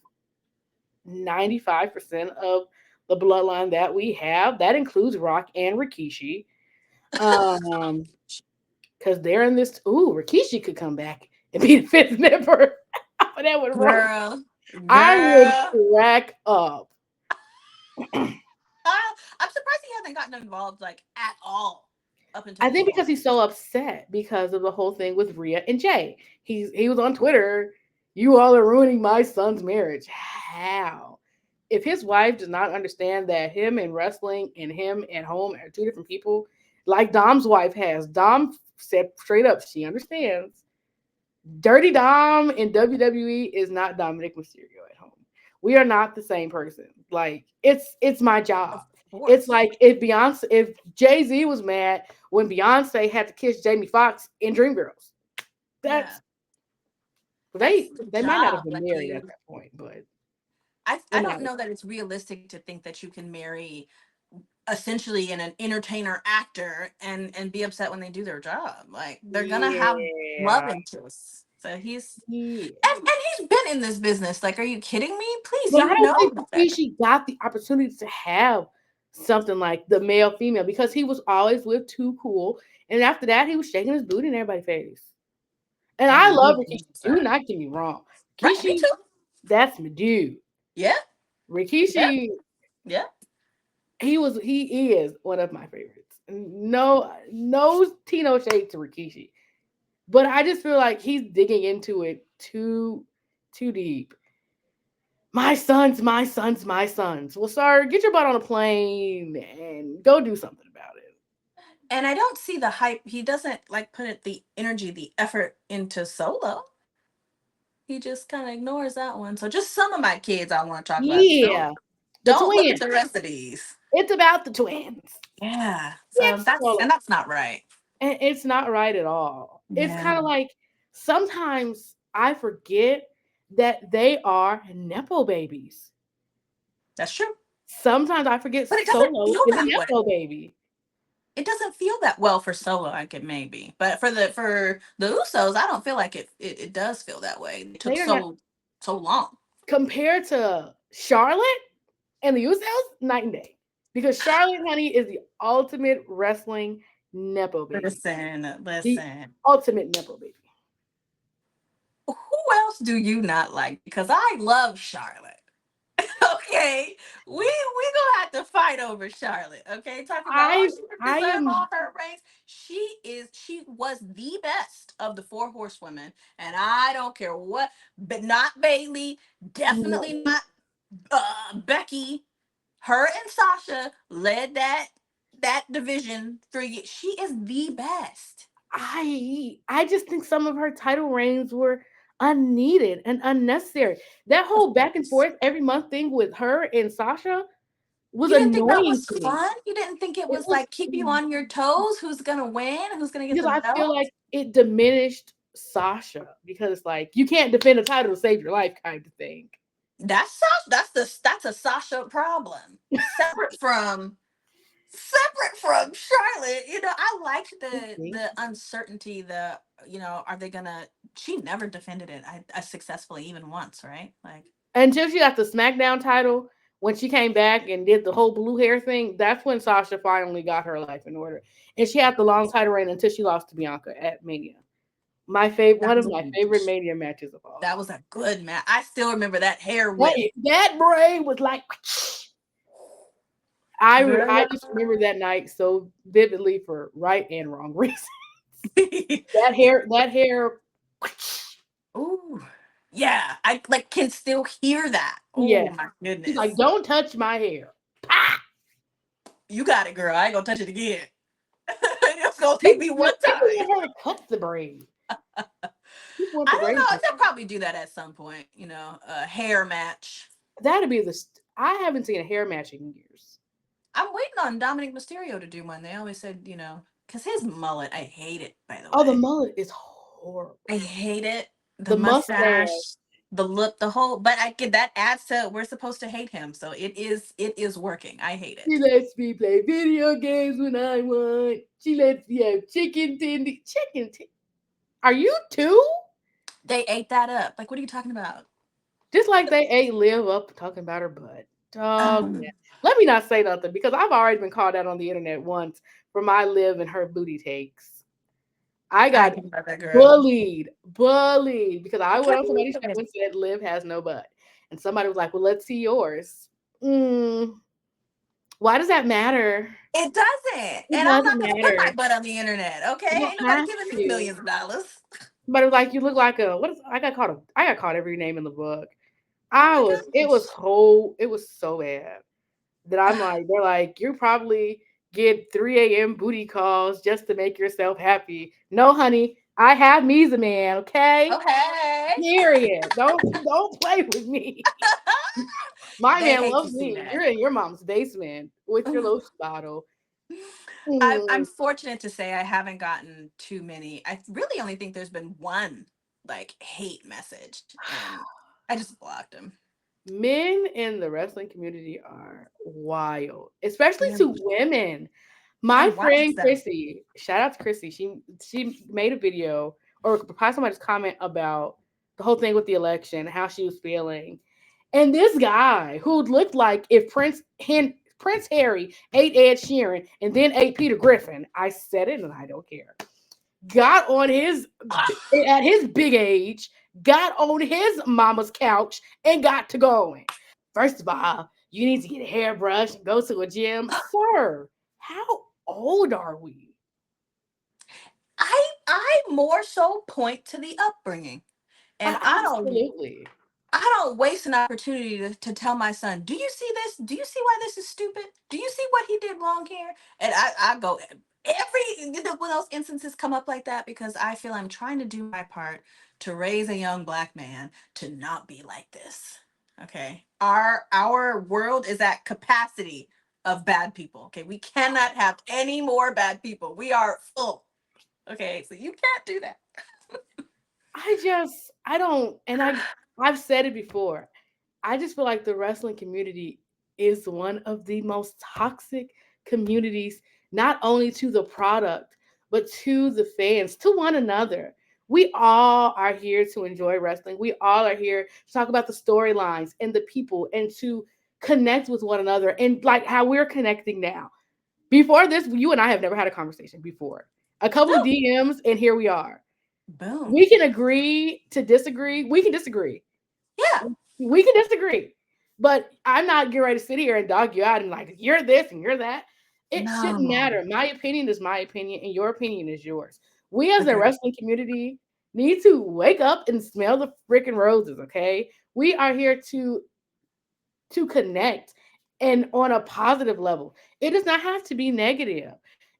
95% of the bloodline that we have. That includes Rock and Rikishi. Um, because they're in this. Ooh, Rikishi could come back and be the fifth member. But that would roll. Girl, I would girl. crack up. I'm surprised he hasn't gotten involved like at all up until I this think point. because he's so upset because of the whole thing with Rhea and Jay. He was on Twitter. You all are ruining my son's marriage. How? If his wife does not understand that him and wrestling and him at home are two different people, like Dom's wife has. Dom said straight up she understands. Dirty Dom in WWE is not Dominic Mysterio at home. We are not the same person. Like it's my Of job. It's course. like if Jay-Z was mad when Beyonce had to kiss Jamie Foxx in Dreamgirls. Yeah. That's That's they the they might not have job. been Like married at you that point, but I they're don't not. know that it's realistic to think that you can marry essentially an entertainer actor and be upset when they do their job. Like they're gonna have love Yeah. interests. So he's Yeah. and he's been in this business. Like, are you kidding me? Please, But I you don't know think better. Rikishi got the opportunity to have something like the male female because he was always with Too Cool, and after that he was shaking his booty in everybody's face. And I And love you Rikishi. Do sir. not get me wrong, Right, me Rikishi, too. that's my dude. Yeah, yeah, Rikishi, yeah. he is one of my favorites. No Tino shade to Rikishi, but I just feel like he's digging into it too deep. My sons, my sons, my sons. Well, sir, get your butt on a plane and go do something about it. And I don't see the hype. He doesn't like put it the energy, the effort into Solo. He just kind of ignores that one. So just some of my kids I want to talk about. Yeah, the Don't look at twins. the rest of these. It's about the twins. Yeah. So It's Solo. that's not right. And it's not right at all. It's kind of Yeah. like sometimes I forget that they are Nepo babies. That's true. Sometimes I forget But it doesn't Solo feel is a that way. Nepo baby. It doesn't feel that well for Solo. I could maybe, but for the Usos, I don't feel like it does feel that way. It took They are not so long. compared to Charlotte and the Usos, night and day. Because Charlotte, honey, is the ultimate wrestling Nepo baby. Listen, The listen. ultimate Nepo baby. Who else do you not like? Because I love Charlotte. Okay, we gonna have to fight over Charlotte. Okay, talking about I she didn't I deserve am all her reigns. She was the best of the four horsewomen, and I don't care what, but not Bailey, definitely not Becky. Her and Sasha led that division for years. She is the best. I just think some of her title reigns were unneeded and unnecessary. That Of whole back and course. forth every month thing with her and Sasha was You didn't think that annoying was to me. fun? You didn't think it It was was like keep you on your toes? Who's gonna win? Who's gonna get because the I feel belt? like it diminished Sasha because like you can't defend a title to save your life kind of thing. That's Sasha. That's a Sasha problem. Separate from Charlotte. I liked the uncertainty. Are they gonna? She never defended it. I successfully even once, right? Like Until she got the SmackDown title, when she came back and did the whole blue hair thing, that's when Sasha finally got her life in order. And she had the long title reign until she lost to Bianca at Mania. that One of was a my favorite Mania matches of all that time. was a good match. I still remember that hair whip. That braid was like I Girl. just remember that night so vividly for right and wrong reasons. That hair Ooh. Yeah, I like can still hear that. Oh yeah. my She's like, goodness. don't touch my hair. Ah! You got it, girl. I ain't gonna touch it again. It's gonna take me one People time. want her to cut the braid. People want I the don't braid. know. They'll probably do that at some point. A hair match. That'd be the. I haven't seen a hair match in years. I'm waiting on Dominic Mysterio to do one. They always said, because his mullet, I hate it. By the Oh, the way, mullet is horrible. I hate it. The The mustache. mustache, the look, the whole. But I get that adds to we're supposed to hate him, so it is working. I hate She it. lets me play video games when I want. She lets me have chicken tendy. Are you two? They ate that up. Like, what are you talking about? Just like they ate Liv up talking about her butt. Dog. Man. Um, Let me not say nothing because I've already been called out on the internet once for my Liv and her booty takes. I I got can love that girl. bullied because I I went can't on believe somebody's show it. and said Liv has no butt. And somebody was like, well, let's see yours. Mm, why does that matter? It doesn't, It and I'm doesn't not gonna put my matter. butt on the internet. You Okay, don't ain't nobody have giving me to. millions of dollars. Somebody was like, you look like a what is I got called every name in the book. Oh my It was gosh. so bad that I'm like, they're like, you probably get 3 a.m. booty calls just to make yourself happy. No, honey, I have me's a man, okay? Okay. Period. Don't play with me. My They man hate to loves see me. that. You're in your mom's basement with your lotion bottle. I'm Mm. fortunate to say I haven't gotten too many. I really only think there's been one like hate message, and I just blocked him. Men in the wrestling community are wild, especially Yeah. to women. My And why is friend that? Chrissy, shout out to Chrissy. She made a video or replied somebody's comment about the whole thing with the election, how she was feeling. And this guy who looked like if Prince Harry ate Ed Sheeran and then ate Peter Griffin, I said it and I don't care. Got on his at his big age, got on his mama's couch and got to going. First of all, you need to get a hairbrush and go to a gym. Sir, how old are we? I more so point to the upbringing, and Absolutely. I don't waste an opportunity to tell my son, do you see this? Do you see why this is stupid? Do you see what he did wrong here? And I go when those instances come up like that because I feel I'm trying to do my part to raise a young black man to not be like this. Okay. Our world is at capacity of bad people. Okay. We cannot have any more bad people. We are full. Okay. So you can't do that. I don't, and I've said it before. I just feel like the wrestling community is one of the most toxic communities, not only to the product, but to the fans, to one another. We all are here to enjoy wrestling. We all are here to talk about the storylines and the people and to connect with one another and like how we're connecting now. Before this, you and I have never had a conversation before. A couple of No. DMs, and here we are. Boom. We can agree to disagree. We can disagree. Yeah. We can disagree. But I'm not getting ready to sit here and dog you out and like, you're this and you're that. It shouldn't No. matter. My opinion is my opinion, and your opinion is yours. We as a Agree. wrestling community need to wake up and smell the freaking roses, okay? We are here to connect and on a positive level. It does not have to be negative.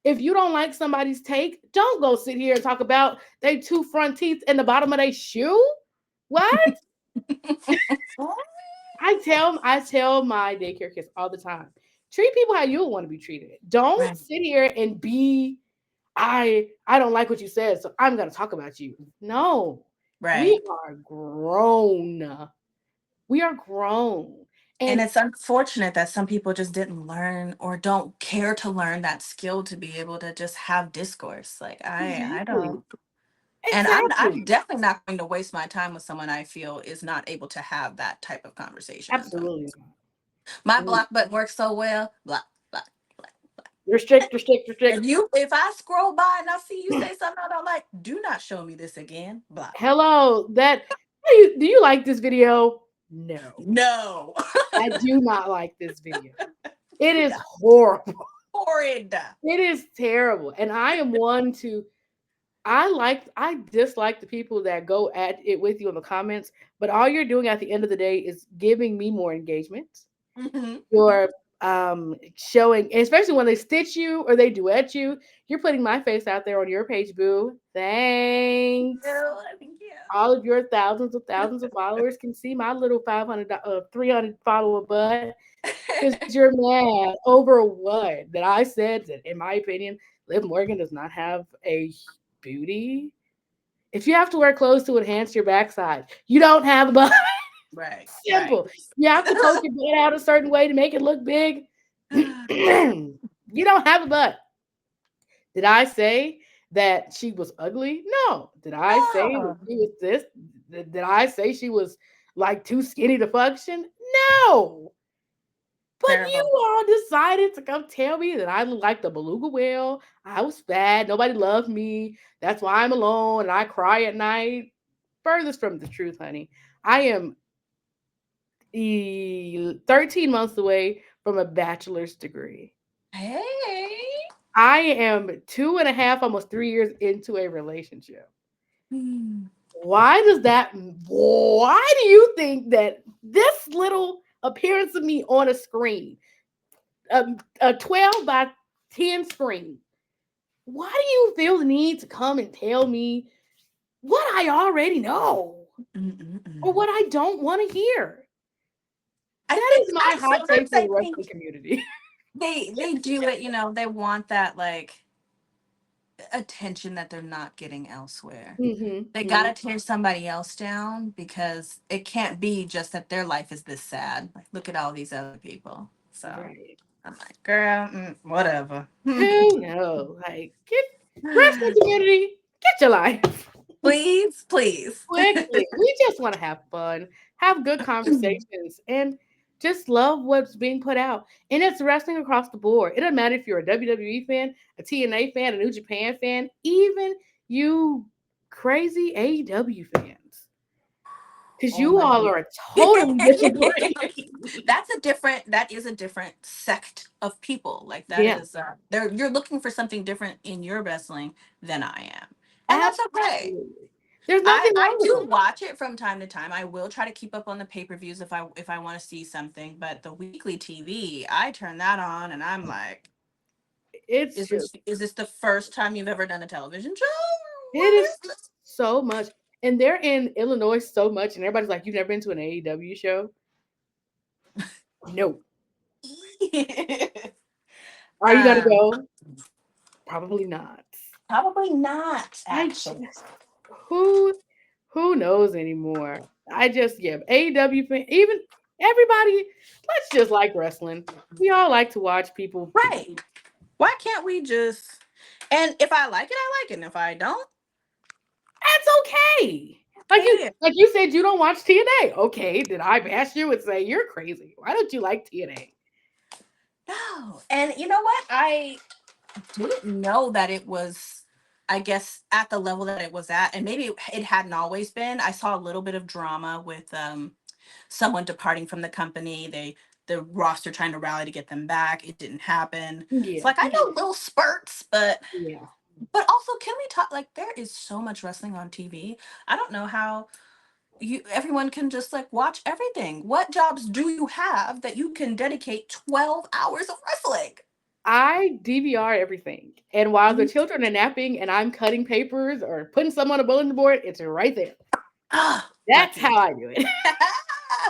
If you don't like somebody's take, don't go sit here and talk about they two front teeth and the bottom of their shoe. What? I tell my daycare kids all the time. Treat people how you want to be treated. Don't Right. sit here and be I don't like what you said, so I'm gonna talk about you. No. We Right. are grown. We are grown. And And it's unfortunate that some people just didn't learn or don't care to learn that skill to be able to just have discourse. Like I exactly. don't. And I'm Exactly. definitely not going to waste my time with someone I feel is not able to have that type of conversation and stuff. Absolutely My not. block button works so well. Block, block, block, block. Restrict, restrict, restrict. If I scroll by and I see you say something I don't like, do not show me this again. Block. Hello, that do you like this video? No. No. I do not like this video. It is No. horrible. Horrid. It is terrible. And I am one to I dislike the people that go at it with you in the comments, but all you're doing at the end of the day is giving me more engagement. Hmm. You're showing, especially when they stitch you or they duet you, you're putting my face out there on your page, boo. Thanks. Thank you. All of your thousands of followers can see my little 500 300 follower butt because you're mad over what that I said that in my opinion Liv Morgan does not have a booty. If you have to wear clothes to enhance your backside, you don't have a butt. Right, right. Simple. You have to poke your butt out a certain way to make it look big. You don't have a butt. Did I say that she was ugly? No. Did I say that No. she was this? Did I say she was like too skinny to function? No. But Terrible. you all decided to come tell me that I look like the beluga whale. I was fat. Nobody loved me. That's why I'm alone and I cry at night. Furthest from the truth, honey. I am 13 months away from a bachelor's degree. Hey. I am 2.5, almost 3 years into a relationship. Hmm. Why do you think that this little appearance of me on a screen, a 12 by 10 screen, why do you feel the need to come and tell me what I already know or Mm-mm-mm. what I don't want to hear? I That is think my I hot take sometimes for I the think wrestling community. they do it, they want that like attention that they're not getting elsewhere. They Mm-hmm. gotta tear somebody else down because it can't be just that their life is this sad. Like, look at all these other people. So Right. I'm like, girl, whatever. Who knows? Like, get wrestling community, get your life. Please, please. Quickly. We just want to have fun, have good conversations, and just love what's being put out. And it's wrestling across the board. It doesn't matter if you're a WWE fan, a TNA fan, a New Japan fan, even you crazy AEW fans. Because Oh you my all goodness. are a totally different breed. That is a different sect of people. Like that Yeah, is there you're looking for something different in your wrestling than I am. And that's okay. absolutely. There's I nothing I wrong with do it. watch it from time to time. I will try to keep up on the pay-per-views if I want to see something, but the weekly TV, I turn that on and I'm like, It's just, is this the first time you've ever done a television show? it What is is this? so much. And they're in Illinois so much, and everybody's like, "You've never been to an AEW show?" No. Are you gonna um, go? Probably not. Probably not, I actually. just who knows anymore? I just yeah, AEW fan, even everybody. Let's just like wrestling. We all like to watch people Right. Why can't we just, and if I like it, I like it. And if I don't, That's okay. hey, Like you said, you don't watch TNA. Okay, did I bash you and say you're crazy? Why don't you like TNA? no. And you know what? I didn't know that it was, I guess, at the level that it was at. And maybe it hadn't always been. I saw a little bit of drama with someone departing from the company. The roster trying to rally to get them back. It didn't happen. It's Yeah, like I know little spurts, yeah. but also can we talk, like there is so much wrestling on TV. I don't know how you everyone can just like watch everything. What jobs do you have that you can dedicate 12 hours of wrestling? I DVR everything, and while the Mhm. children are napping and I'm cutting papers or putting some on a bulletin board, it's right there. Ah, That's how lucky. I do it.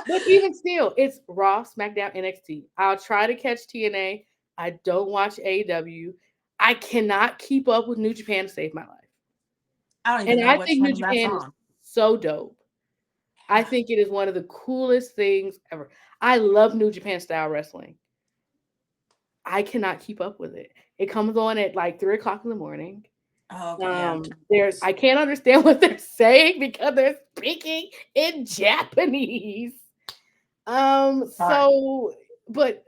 But even still, it's Raw, SmackDown, NXT. I'll try to catch TNA. I don't watch AEW. I cannot keep up with New Japan to save my life. I don't even And know I which think New one that's Japan is on. so dope. I think it is one of the coolest things ever. I love New Japan style wrestling. I cannot keep up with it. It comes on at like 3 o'clock in the morning. Oh, okay, yeah. There's I can't understand what they're saying because they're speaking in Japanese. Hard. So, but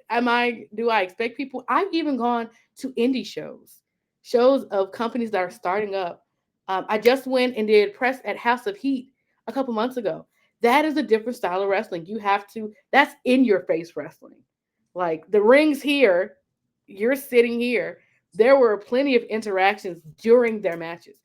do I expect people? I've even gone to indie shows of companies that are starting up. I just went and did press at House of Heat a couple months ago. That is a different style of wrestling. That's in your face wrestling. Like the rings here, you're sitting here. There were plenty of interactions during their matches.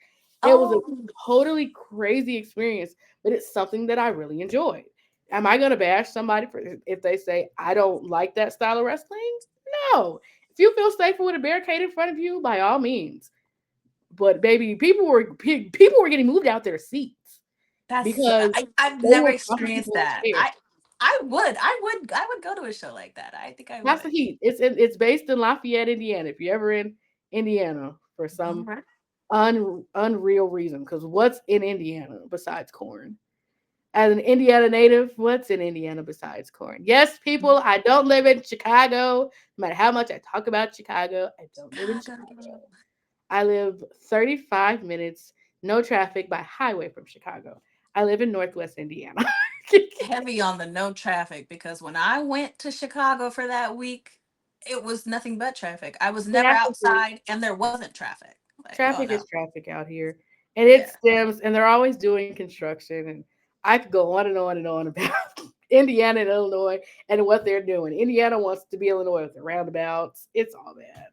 It was a Oh, totally crazy experience, but it's something that I really enjoyed. Am I going to bash somebody for if they say I don't like that style of wrestling? No. If you feel safer with a barricade in front of you, by all means. But baby, people were getting moved out their seats that's because I've they never were pushing experienced people in that. chairs. I would go to a show like that. I think I That's the would. heat. It's based in Lafayette, Indiana. If you're ever in Indiana for All some right. unreal reason, because what's in Indiana besides corn? As an Indiana native, what's in Indiana besides corn? Yes, people, I don't live in Chicago. No matter how much I talk about Chicago, I don't live in Chicago. Chicago. I live 35 minutes, no traffic by highway from Chicago. I live in Northwest Indiana. Heavy on the no traffic because when I went to Chicago for that week, it was nothing but traffic. I was never traffic is outside and there wasn't traffic. Like, oh traffic no. is traffic out here. And it Yeah. stems, and they're always doing construction. And I could go on and on and on about Indiana and Illinois and what they're doing. Indiana wants to be Illinois with the roundabouts. It's all bad.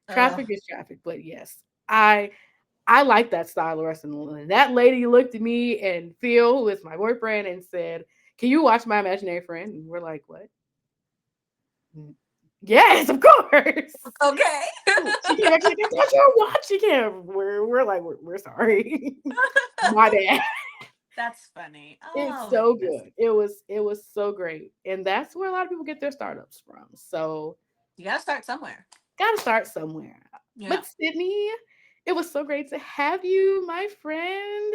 Uh, Traffic is traffic, but yes, I I like that style of wrestling. And that lady looked at me and Phil, who is my boyfriend, and said, "Can you watch My Imaginary Friend?" And we're like, "What?" "Mm, yes, of course. okay. She came back, she's like, "I thought you were watching him." We're like, we're sorry. My bad. That's funny. It's Oh my so goodness. good. It was so great. And that's where a lot of people get their startups from. So You gotta start somewhere. gotta start somewhere. Yeah. But Sydney, it was so great to have you, my friend.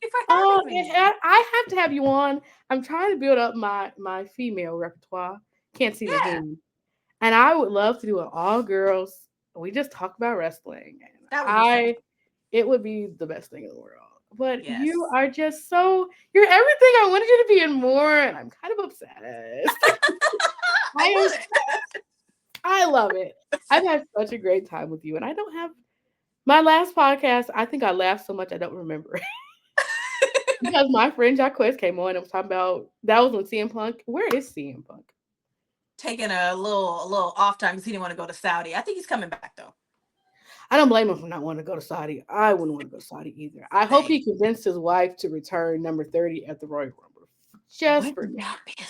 Thank you for Oh, having me. I have to have you on. I'm trying to build up my female repertoire. Can't see the Yeah, hand. And I would love to do an all girls. We just talk about wrestling. And that would be fun. it would be the best thing in the world. But you Yes. are just you're everything I wanted you to be and more. And I'm kind of obsessed. I I am, love it. I love it. I've had such a great time with you. And I don't have my last podcast. I think I laughed so much I don't remember. Because my friend Jacquez came on and was talking about that was when CM Punk. Where is CM Punk? Taking a little off time because he didn't want to go to Saudi. I think he's coming back though. I don't blame him for not wanting to go to Saudi. I wouldn't want to go to Saudi either. I hope Same. he convinced his wife to return number 30 at the Royal Rumble. Just for Wouldn't me. that be a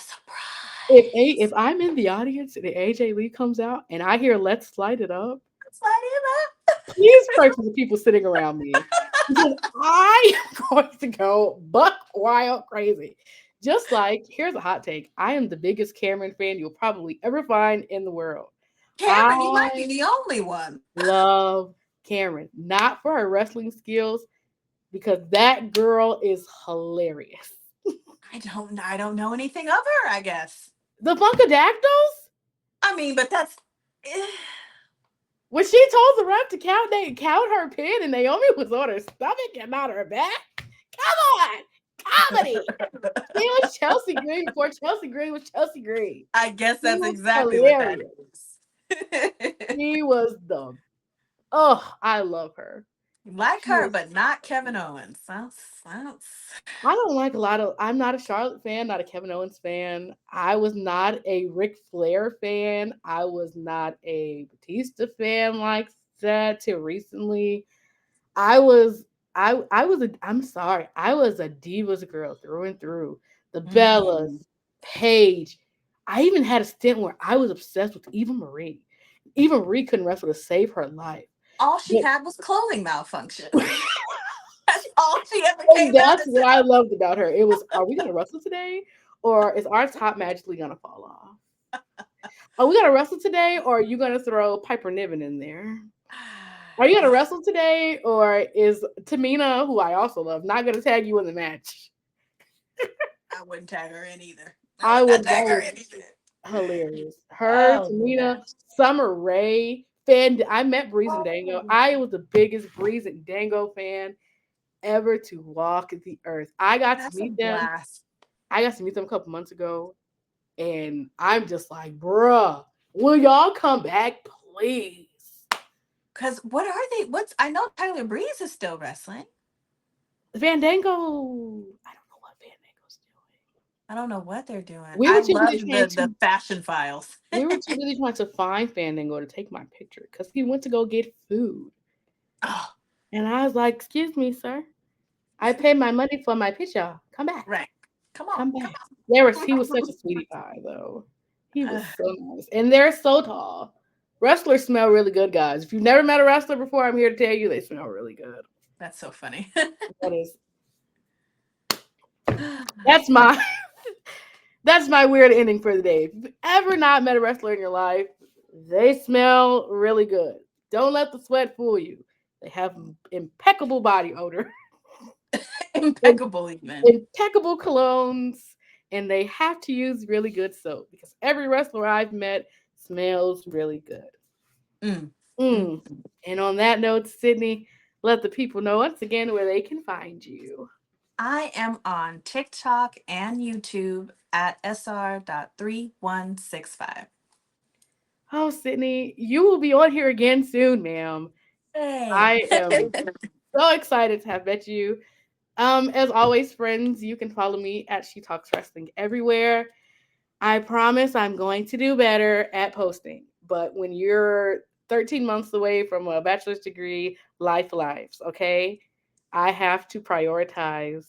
If surprise? I'm in the audience and AJ Lee comes out and I hear "Let's light it up," Slide him please pray for the people sitting around me because I am going to go buck wild crazy. Just like here's a hot take: I am the biggest Cameron fan you'll probably ever find in the world. Cameron, you might be I the only one. love Cameron, not for her wrestling skills, because that girl is hilarious. I don't know anything of her, I guess. The Funkadactyls? I mean, but that's When she told the ref to count her pin and Naomi was on her stomach and not her back. Come on, comedy. She was Chelsea Green before Chelsea Green was Chelsea Green. I guess She that's was exactly what that hilarious. is. She was dumb. Oh, I love her. Like She her, was but not Kevin Owens. Sounds. I don't like a lot of. I'm not a Charlotte fan, not a Kevin Owens fan. I was not a Ric Flair fan. I was not a Batista fan like that till recently. I was I was a I'm sorry. I was a Divas girl through and through. The Bellas, Mhm. Paige. I even had a stint where I was obsessed with Eva Marie. Eva Marie couldn't wrestle to save her life. All she But had was clothing malfunction. That's all she ever and came out that's to what I say. loved about her. It was, are we gonna wrestle today? Or is our top magically gonna fall off? Are we gonna wrestle today, or are you gonna throw Piper Niven in there? Are you gonna Yeah, wrestle today, or is Tamina, who I also love, not gonna tag you in the match? I wouldn't tag her in either. I I would not would. tag That her was in either. hilarious. Her, Oh Tamina, man. Summer Rae, fan. I met Breeze and Dango. I was the biggest Breeze and Dango fan ever to walk the earth. I got to That's a meet them. blast. I got to meet them a couple months ago, and I'm just like, bruh, will y'all come back, please? Cause what are they? What's I know Tyler Breeze is still wrestling. Fandango. I don't know what Fandango's doing. I don't know what they're doing. We were I too busy love trying the to fashion files. we were too busy trying to find Fandango to take my picture because he went to go get food. Oh, And I was like, excuse me, sir. I paid my money for my picture. Come back. right. Come on, Come come back. He was such on. a sweetie pie though. He was Ugh, so nice. And they're so tall. Wrestlers smell really good, guys. If you've never met a wrestler before, I'm here to tell you they smell really good. that's so funny. That is that's my that's my weird ending for the day. If you've ever not met a wrestler in your life, they smell really good. Don't let the sweat fool you. They have impeccable body odor. Impeccable, even. Impeccable colognes, and they have to use really good soap because every wrestler I've met smells really good. Mm, mm. Mm. And on that note, Sydney, let the people know once again where they can find you. I am on TikTok and YouTube at sr.3165. Oh, Sydney, you will be on here again soon, ma'am. Hey. I am so excited to have met you. As always, friends, you can follow me at She Talks Wrestling everywhere. I promise I'm going to do better at posting. But when you're 13 months away from a bachelor's degree, lives, okay? I have to prioritize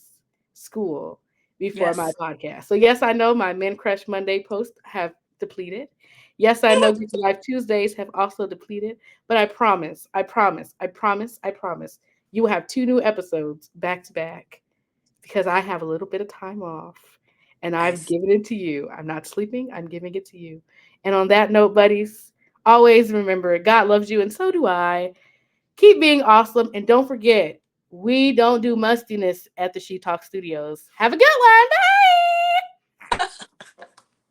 school before my Yes. podcast. So yes, I know my Men Crush Monday posts have depleted. Yes, I know Get Your Life Tuesdays have also depleted, but I promise you will have 2 new episodes back to back because I have a little bit of time off and I've Nice. given it to you. I'm not sleeping, I'm giving it to you. And on that note, buddies, always remember God loves you and so do I. Keep being awesome and don't forget, we don't do mustiness at the She Talk Studios. Have a good one. Bye.